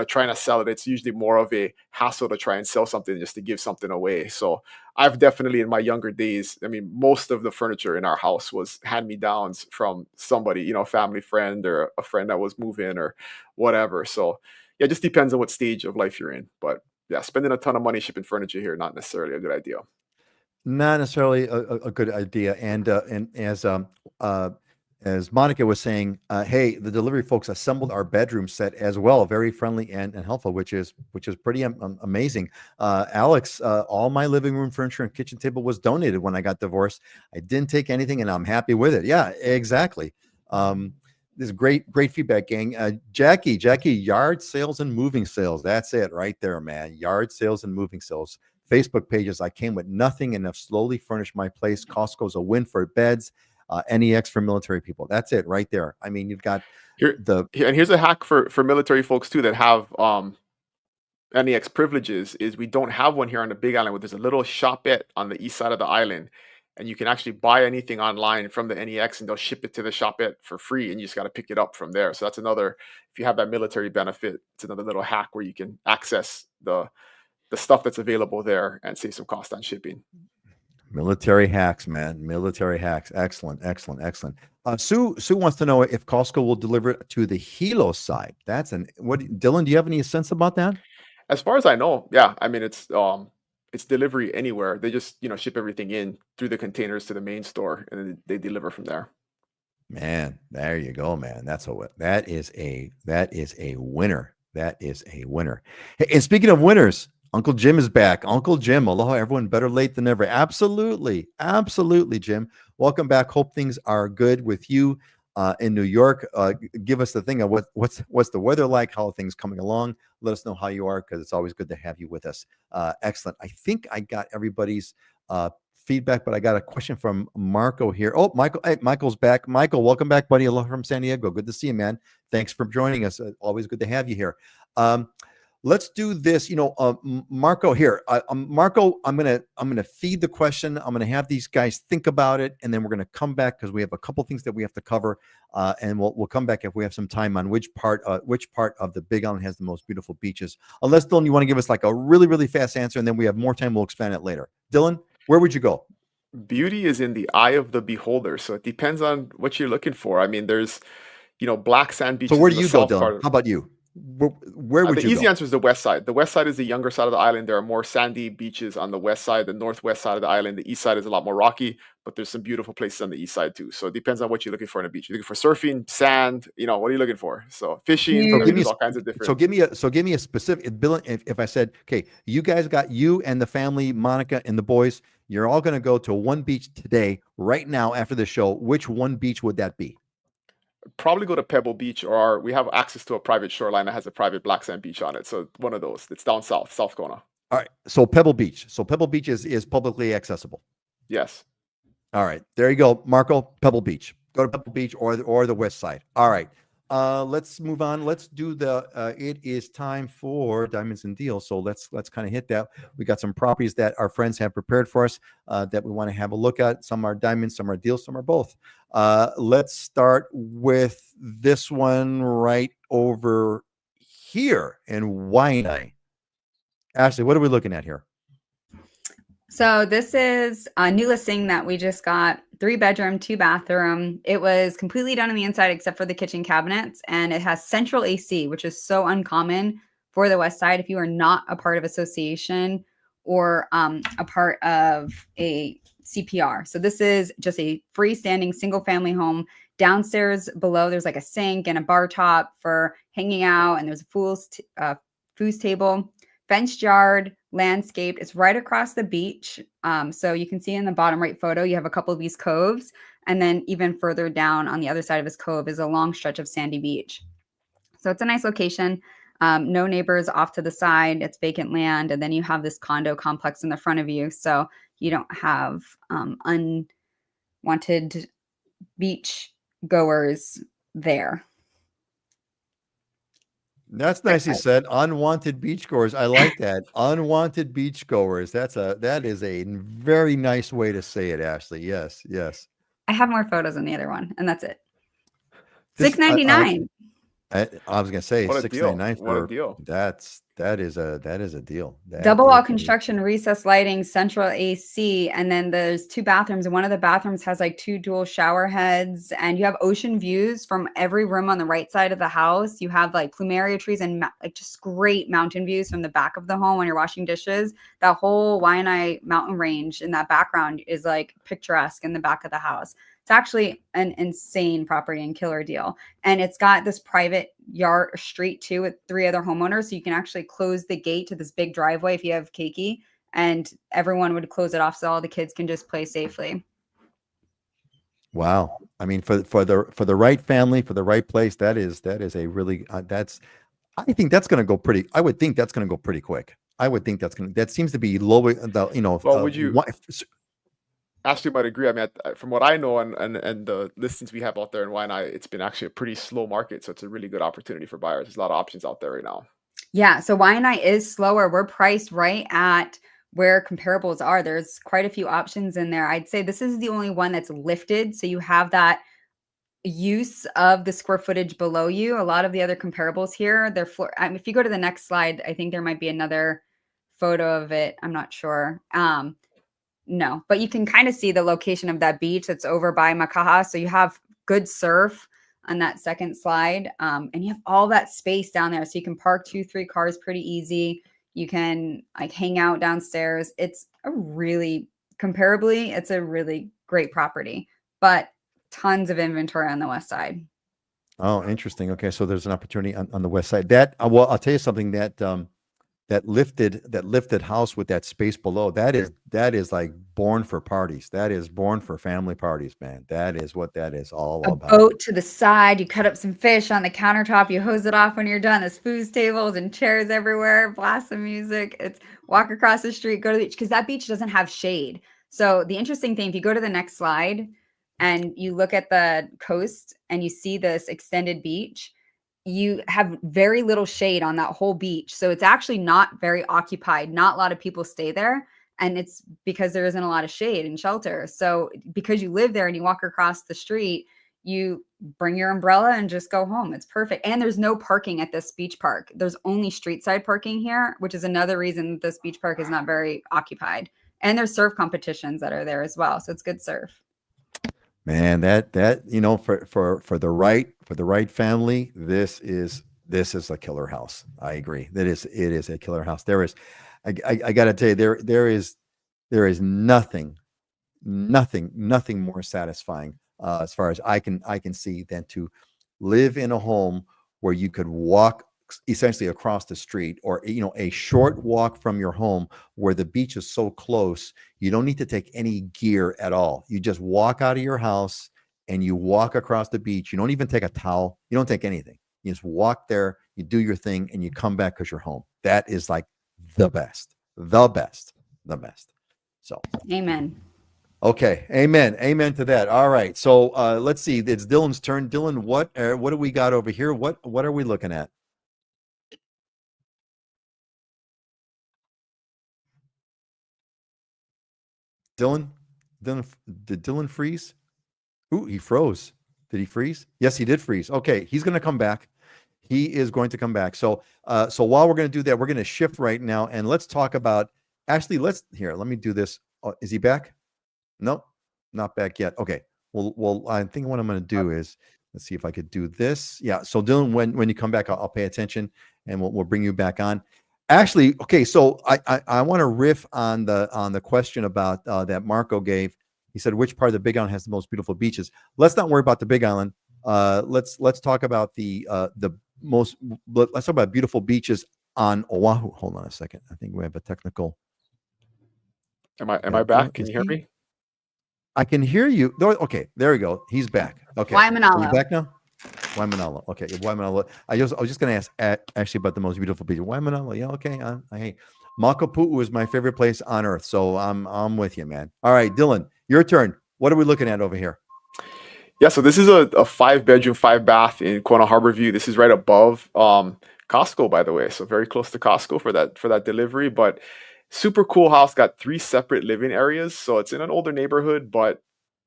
C: trying to sell it. It's usually more of a hassle to try and sell something just to give something away. So I've definitely, in my younger days, I mean, most of the furniture in our house was hand-me-downs from somebody, family friend or a friend that was moving or whatever. So yeah, it just depends on what stage of life you're in. But yeah, spending a ton of money shipping furniture here, not necessarily a good idea.
A: Not necessarily a good idea. And as Monica was saying, hey, the delivery folks assembled our bedroom set as well, very friendly and helpful, which is pretty amazing. Alex, all my living room furniture and kitchen table was donated when I got divorced. I didn't take anything, and I'm happy with it. Yeah, exactly. This is great feedback, gang. Jackie, yard sales and moving sales. That's it right there, man. Yard sales and moving sales. Facebook pages. I came with nothing and have slowly furnished my place. Costco's a win for beds. NEX for military people. That's it right there. I mean, you've got
C: and here's a hack for military folks too that have NEX privileges. Is we don't have one here on the Big Island, where there's a little shopette on the east side of the island, and you can actually buy anything online from the NEX, and they'll ship it to the shopette for free, and you just got to pick it up from there. So that's another, if you have that military benefit, it's another little hack where you can access the stuff that's available there and save some cost on shipping.
A: Military hacks, man. Military hacks. Excellent. Sue wants to know if Costco will deliver it to the Hilo side. Dylan, do you have any sense about that?
C: As far as I know, yeah. I mean, it's delivery anywhere. They just, ship everything in through the containers to the main store, and then they deliver from there.
A: Man, there you go, man. That is a winner. That is a winner. Hey, and speaking of winners, Uncle Jim is back. Uncle Jim, aloha, everyone. Better late than never. Absolutely, Jim. Welcome back. Hope things are good with you in New York. Give us the thing of what's the weather like? How are things coming along? Let us know how you are, because it's always good to have you with us. Excellent. I think I got everybody's feedback, but I got a question from Marco here. Oh, Michael. Hey, Michael's back. Michael, welcome back, buddy. Aloha from San Diego. Good to see you, man. Thanks for joining us. Always good to have you here. Let's do this. Marco here. Marco, I'm gonna feed the question. I'm gonna have these guys think about it, and then we're gonna come back because we have a couple things that we have to cover, and we'll come back if we have some time on which part of the Big Island has the most beautiful beaches. Unless, Dylan, you want to give us like a really, really fast answer, and then we have more time. We'll expand it later. Dylan, where would you go?
C: Beauty is in the eye of the beholder, so it depends on what you're looking for. I mean, there's, black sand beaches.
A: So where do you go, Dylan? How about you? Where would you go?
C: The easy answer is the west side. The west side is the younger side of the island. There are more sandy beaches on the west side. The northwest side of the island, the east side, is a lot more rocky, but there's some beautiful places on the east side too. So it depends on what you're looking for in a beach. You're looking for surfing, sand, what are you looking for? So fishing, there's all kinds of different.
A: So give me a specific, Bill. If I said, okay, you guys got, you and the family, Monica and the boys, you're all going to go to one beach today, right now after the show, which one beach would that be?
C: Probably go to Pebble Beach, or we have access to a private shoreline that has a private black sand beach on it. So one of those. It's down south Kona.
A: All right. So Pebble Beach. Is publicly accessible.
C: Yes.
A: All right. There you go, Marco. Pebble Beach. Go to Pebble Beach or the west side. All right. Let's move on. Let's do it is time for Diamonds and Deals. So let's kind of hit that. We got some properties that our friends have prepared for us that we want to have a look at. Some are diamonds, some are deals, some are both. Let's start with this one right over here in Waianae. Ashley, what are we looking at here?
B: So this is a new listing that we just got. 3-bedroom, 2-bathroom. It was completely done on the inside except for the kitchen cabinets, and it has central AC, which is so uncommon for the west side. If you are not a part of association or a part of a CPR. So this is just a freestanding single family home. Downstairs below, there's like a sink and a bar top for hanging out, and there's a foos table, fenced yard, landscaped. It's right across the beach. So you can see in the bottom right photo, you have a couple of these coves. And then even further down on the other side of this cove is a long stretch of sandy beach. So it's a nice location. No neighbors off to the side. It's vacant land. And then you have this condo complex in the front of you. So you don't have unwanted beach goers there.
A: That's nicely said. Unwanted beachgoers. I like that. Unwanted beachgoers. That is a very nice way to say it, Ashley. Yes, yes.
B: I have more photos on the other one, and that's it.
A: This,
B: $6.99.
A: I was gonna say
C: What a deal.
A: $6.99
C: What a
A: for
C: deal.
A: that is a deal.
B: Double wall construction, recessed lighting, central AC, and then there's 2 bathrooms, and one of the bathrooms has like 2 dual shower heads, and you have ocean views from every room on the right side of the house. You have like plumeria trees and like just great mountain views from the back of the home when you're washing dishes. That whole Waianae mountain range in that background is like picturesque in the back of the house. It's actually an insane property and killer deal. And it's got this private yard street too with 3 other homeowners. So you can actually close the gate to this big driveway if you have keiki, and everyone would close it off so all the kids can just play safely.
A: Wow. I mean, for the right family, for the right place, that is a really I think that's going to go pretty. I would think that's going to go pretty quick. I would think that seems to be low.
C: Well, would you? Ashley might agree. I mean, from what I know and the listings we have out there in Waianae, it's been actually a pretty slow market. So it's a really good opportunity for buyers. There's a lot of options out there right now.
B: Yeah. So Waianae is slower. We're priced right at where comparables are. There's quite a few options in there. I'd say this is the only one that's lifted. So you have that use of the square footage below you. A lot of the other comparables here, they're floor. If you go to the next slide, I think there might be another photo of it. I'm not sure. No, but you can kind of see the location of that beach that's over by Makaha. So you have good surf on that second slide. And you have all that space down there. So you can park 2-3 cars pretty easy. You can like hang out downstairs. It's comparably, it's a really great property, but tons of inventory on the west side.
A: Oh, interesting. Okay. So there's an opportunity on the west side. Well, I'll tell you something that lifted house with that space below, that is like born for parties. That is born for family parties, man. That is what that is all about.
B: A boat to the side, you cut up some fish on the countertop, you hose it off when you're done. There's food tables and chairs everywhere, blast some music. It's walk across the street, go to the beach, because that beach doesn't have shade. So the interesting thing, if you go to the next slide and you look at the coast and you see this extended beach, you have very little shade on that whole beach. So it's actually not very occupied. Not a lot of people stay there. And it's because there isn't a lot of shade and shelter. So because you live there and you walk across the street, you bring your umbrella and just go home. It's perfect. And there's no parking at this beach park. There's only street side parking here, which is another reason this beach park is not very occupied. And there's surf competitions that are there as well. So it's good surf.
A: Man, that for the right family, this is a killer house. I agree. It is a killer house. I got to tell you, there is nothing more satisfying as far as I can see than to live in a home where you could walk essentially across the street, or a short walk from your home, where the beach is so close you don't need to take any gear at all. You just walk out of your house and you walk across the beach. You don't even take a towel. You don't take anything. You just walk there, you do your thing, and you come back because you're home. That is like the best. So
B: amen.
A: Okay, amen to that. All right, so let's see, it's Dylan's turn. Dylan, what do we got over here? What are we looking at? Dylan, did Dylan freeze? Ooh, he froze. Did he freeze? Yes, he did freeze. Okay, he's going to come back. He is going to come back. So while we're going to do that, we're going to shift right now, and let's talk about, actually, let me do this. Is he back? Nope, not back yet. Okay. Well, I think what I'm going to do is, let's see if I could do this. Yeah. So Dylan, when you come back, I'll pay attention, and we'll bring you back on. Actually, okay, so I want to riff on the question about that Marco gave. He said, which part of the Big Island has the most beautiful beaches? Let's not worry about the Big Island. Let's talk about the most. Let's talk about beautiful beaches on Oahu. Hold on a second. I think we have a technical.
C: Am I back? Can you hear me?
A: I can hear you. Okay, there we go. He's back. Okay,
B: Waimanalo.
A: are you back now? Waimanalo. Okay, Waimanalo. I was just going to ask actually about the most beautiful beach. Waimanalo. Yeah, okay. Hey, Makapu'u is my favorite place on earth, so I'm with you, man. All right, Dylan, your turn. What are we looking at over here?
C: Yeah, so this is a 5-bedroom, 5-bath in Kona Harbor View. This is right above Costco, by the way, so very close to Costco for that delivery. But super cool house. Got 3 separate living areas, so it's in an older neighborhood. But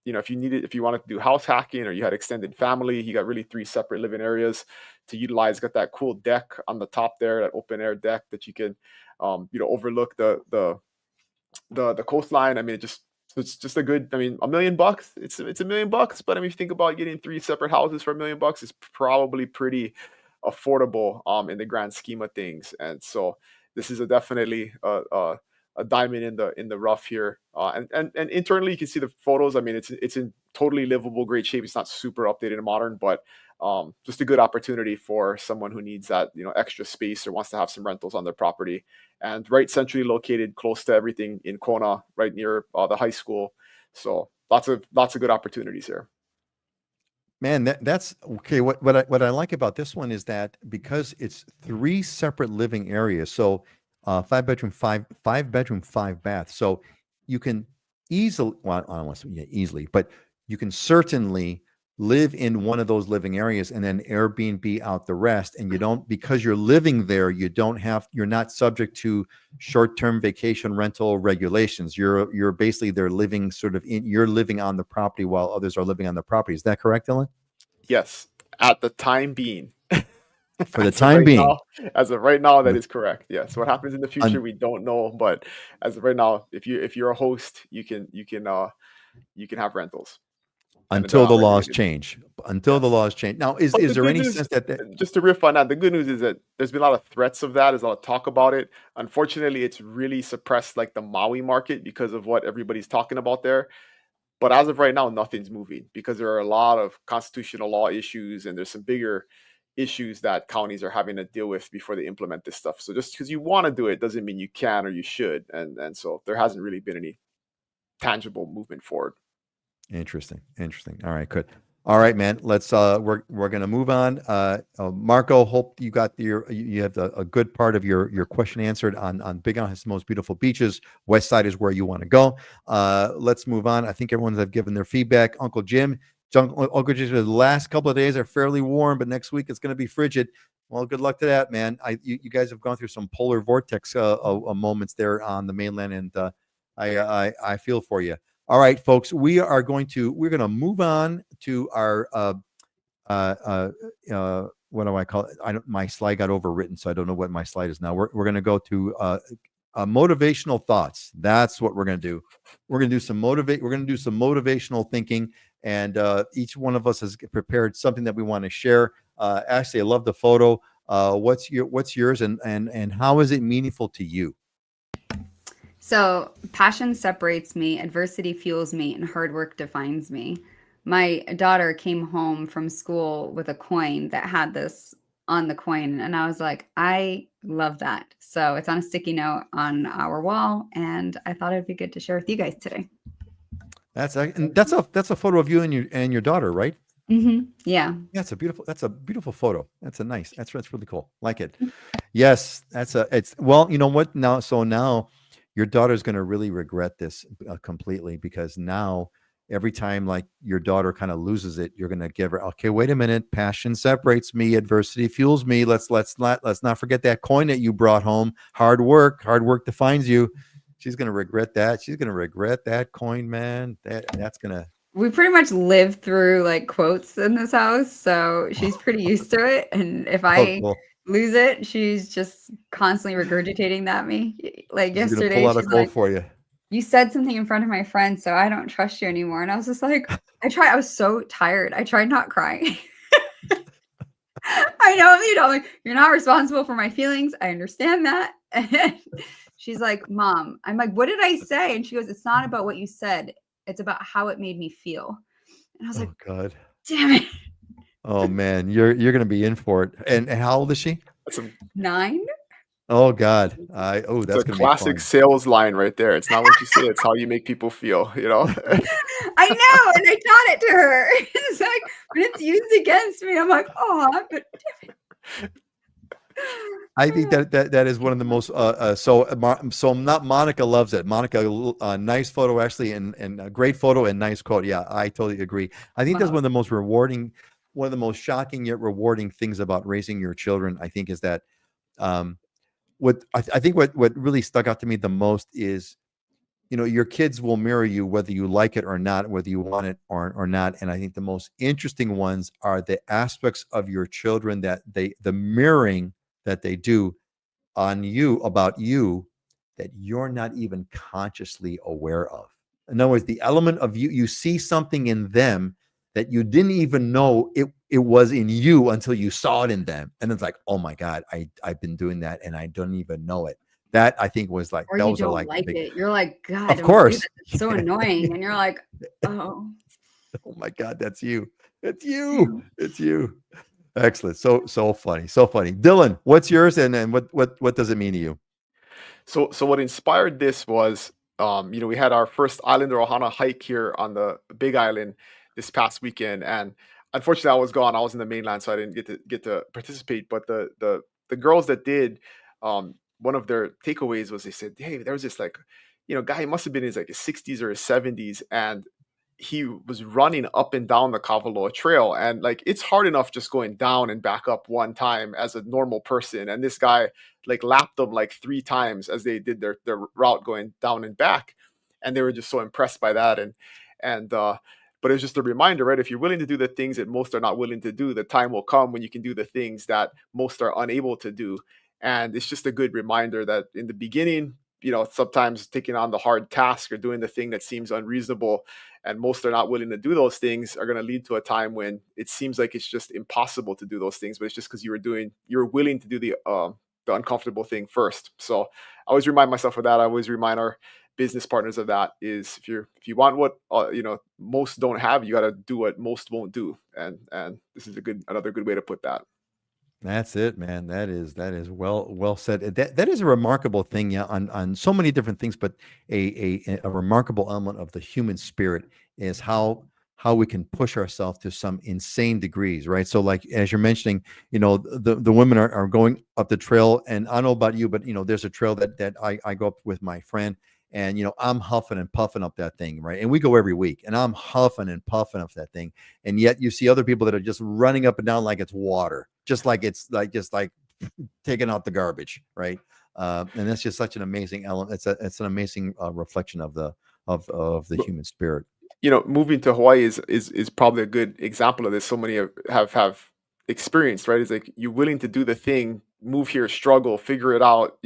C: if you wanted to do house hacking or you had extended family, you got really 3 separate living areas to utilize. Got that cool deck on the top there, that open air deck that you can overlook the coastline. I mean, it's just a good. I mean, $1 million. It's $1 million, but I mean, if you think about getting 3 separate houses for $1 million, it's probably pretty affordable in the grand scheme of things. And so this is definitely a diamond in the rough here. And internally, you can see the photos. I mean, it's in totally livable, great shape. It's not super updated and modern, but just a good opportunity for someone who needs that extra space or wants to have some rentals on their property. And right centrally located, close to everything in Kona, right near the high school. So lots of good opportunities here.
A: Man, that's okay. What I like about this one is that because it's 3 separate living areas, so 5-bedroom, 5-bedroom, 5-bath. So you can easily, well, I don't want to say easily, but you can certainly live in one of those living areas and then Airbnb out the rest. And you don't, because you're living there, you're not subject to short-term vacation rental regulations. You're basically they're living you're living on the property while others are living on the property. Is that correct, Dylan?
C: Yes, at the time being.
A: For the time being.
C: As of right now, that is correct. Yes. What happens in the future, we don't know. But as of right now, if you're a host, you can have rentals.
A: Until the laws change. Until the laws change. Now, is there any sense that
C: just to riff on that, the good news is that there's been a lot of threats of that. There's a lot of talk about it. Unfortunately, it's really suppressed like the Maui market because of what everybody's talking about there. But as of right now, nothing's moving because there are a lot of constitutional law issues and there's some bigger issues that counties are having to deal with before they implement this stuff. So just because you want to do it doesn't mean you can or you should. And so there hasn't really been any tangible movement forward.
A: Interesting. All right, good. All right, man. Let's we're gonna move on. Marco, hope you got you have a good part of your question answered on Big Island has the most beautiful beaches. West Side is where you want to go. Let's move on. I think everyone's have given their feedback. Uncle Jim, the last couple of days are fairly warm, but next week it's going to be frigid. Well, good luck to that, man. You guys have gone through some polar vortex moments there on the mainland, and I feel for you. All right, folks, we're going to move on to our what do I call it? My slide got overwritten, so I don't know what my slide is now. We're going to go to motivational thoughts. That's what we're going to do. We're going to do some motivational thinking, and each one of us has prepared something that we want to share. Ashley, I love the photo. What's yours, and how is it meaningful to you?
B: So, passion separates me, adversity fuels me, and hard work defines me. My daughter came home from school with a coin that had this on the coin, and I was like, I love that. So, it's on a sticky note on our wall, and I thought it'd be good to share with you guys today.
A: That's a photo of you and your daughter, right?
B: Mm-hmm. Yeah.
A: That's a beautiful photo. That's really cool. Like it. Yes, well, you know what? Now your daughter's going to really regret this completely, because now every time like your daughter kind of loses it, you're going to give her, okay, wait a minute, passion separates me, adversity fuels me. Let's not forget that coin that you brought home. Hard work defines you. She's going to regret that. She's going to regret that coin, man. That's going to.
B: We pretty much live through like quotes in this house, so she's pretty used to it. And if I lose it, she's just constantly regurgitating that me. Like
A: she's
B: yesterday,
A: pull out a quote for you.
B: You said something in front of my friend, so I don't trust you anymore. And I was just like, I was so tired. I tried not crying. I know you told me you're not responsible for my feelings. I understand that. And she's like, Mom, I'm like, what did I say? And she goes, it's not about what you said. It's about how it made me feel. And I was like,
A: Oh God.
B: damn it.
A: Oh man, you're gonna be in for it. And how old is she?
C: That's a,
B: 9?
A: Oh God.
C: it's
A: That's
C: a
A: gonna be
C: classic
A: fun.
C: sales line right there. It's not what you say, it's how you make people feel, you know?
B: I know. And I taught it to her. It's like, when it's used against me, I'm like, oh, but
A: I think that is one of the most so not Monica loves it. Monica, nice photo actually, and a great photo and nice quote. Yeah, I totally agree. I think that's
B: wow.
A: one of the most rewarding, one of the most shocking yet rewarding things about raising your children. I think is that um, I think what really stuck out to me the most is, your kids will mirror you whether you like it or not, whether you want it or not. And I think the most interesting ones are the aspects of your children that the mirroring that they do on you about you that you're not even consciously aware of. In other words, the element of you see something in them that you didn't even know it was in you until you saw it in them. And it's like, oh my God, I've been doing that and I don't even know it. That I think was like
B: Or you
A: those are
B: don't
A: like the
B: like
A: big,
B: it. You're like, God,
A: of
B: don't do
A: course.
B: that. It's so annoying. And you're like, oh,
A: Oh my God, that's you. It's you.
B: damn.
A: It's you. Excellent. So funny. So funny. Dylan, what's yours and what does it mean to you?
C: So what inspired this was, we had our first Islander Ohana hike here on the Big Island this past weekend, and unfortunately, I was gone. I was in the mainland, so I didn't get to participate. But the girls that did, one of their takeaways was they said, "Hey, there was this like, guy. He must have been in his 60s or his 70s, and he was running up and down the Kavaloa Trail, and like it's hard enough just going down and back up one time as a normal person, and this guy like lapped them like 3 times as they did their route going down and back, and they were just so impressed by that, and but it's just a reminder, right? If you're willing to do the things that most are not willing to do, the time will come when you can do the things that most are unable to do. And it's just a good reminder that in the beginning, sometimes taking on the hard task or doing the thing that seems unreasonable and most are not willing to do those things are going to lead to a time when it seems like it's just impossible to do those things, but it's just because you were willing to do the uncomfortable thing first. So I always remind myself of that. I always remind our business partners of that, is if you want what most don't have, you got to do what most won't do. And this is another good way to put that.
A: That's it, man. That is well said. That is a remarkable thing, yeah, on so many different things, but a remarkable element of the human spirit is how we can push ourselves to some insane degrees, right? So, like as you're mentioning, the women are going up the trail, and I don't know about you, but there's a trail that I go up with my friend, and I'm huffing and puffing up that thing, right? And we go every week, and I'm huffing and puffing up that thing, and yet you see other people that are just running up and down like it's water, just like it's like just like taking out the garbage, right? And that's just such an amazing element. It's an amazing reflection of the
C: But
A: human spirit.
C: moving to Hawaii is probably a good example of this. So many have experienced, right? It's like you're willing to do the thing, move here, struggle, figure it out,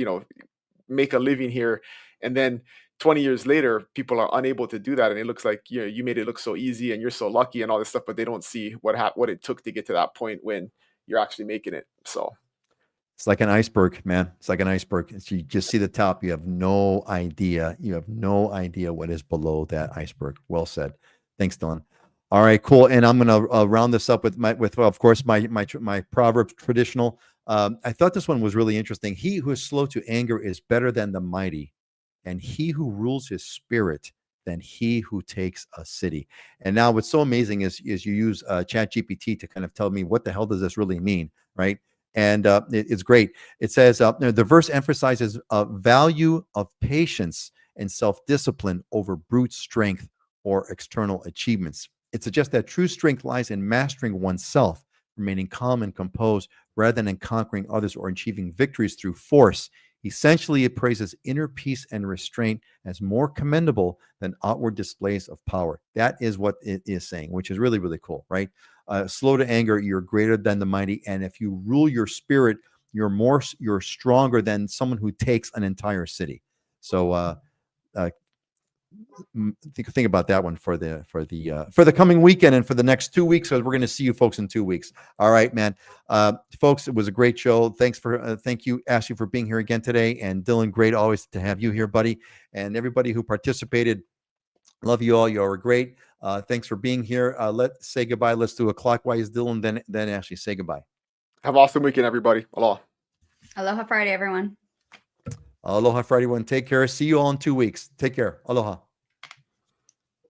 C: make a living here, and then 20 years later people are unable to do that, and it looks like you made it look so easy and you're so lucky and all this stuff, but they don't see what it took to get to that point when you're actually making it. So
A: It's like an iceberg, man. It's like an iceberg. You just see the top. You have no idea. You have no idea what is below that iceberg. Well said. Thanks, Dylan. All right, cool. And I'm gonna round this up with of course my proverb traditional. I thought this one was really interesting. He who is slow to anger is better than the mighty, and he who rules his spirit than he who takes a city. And now what's so amazing is you use Chat GPT to kind of tell me what the hell does this really mean, right? And it's great. It says the verse emphasizes value of patience and self-discipline over brute strength or external achievements. It suggests that true strength lies in mastering oneself, remaining calm and composed rather than in conquering others or achieving victories through force. Essentially, it praises inner peace and restraint as more commendable than outward displays of power. That is what it is saying, which is really, really cool, right? Slow to anger, you're greater than the mighty, and if you rule your spirit, you're stronger than someone who takes an entire city. So think about that one for the coming weekend and for the next 2 weeks. So we're going to see you folks in 2 weeks. All right, man. Folks, it was a great show. Thank you, Ashley, for being here again today, and Dylan, great always to have you here, buddy, and everybody who participated. Love you all. You all were great. Thanks for being here. Let's say goodbye. Let's do a clockwise, Dylan, then Ashley. Say goodbye.
C: Have an awesome weekend, everybody. Aloha.
B: Aloha Friday, everyone.
A: Aloha Friday, one. Take care. See you all in 2 weeks. Take care. Aloha.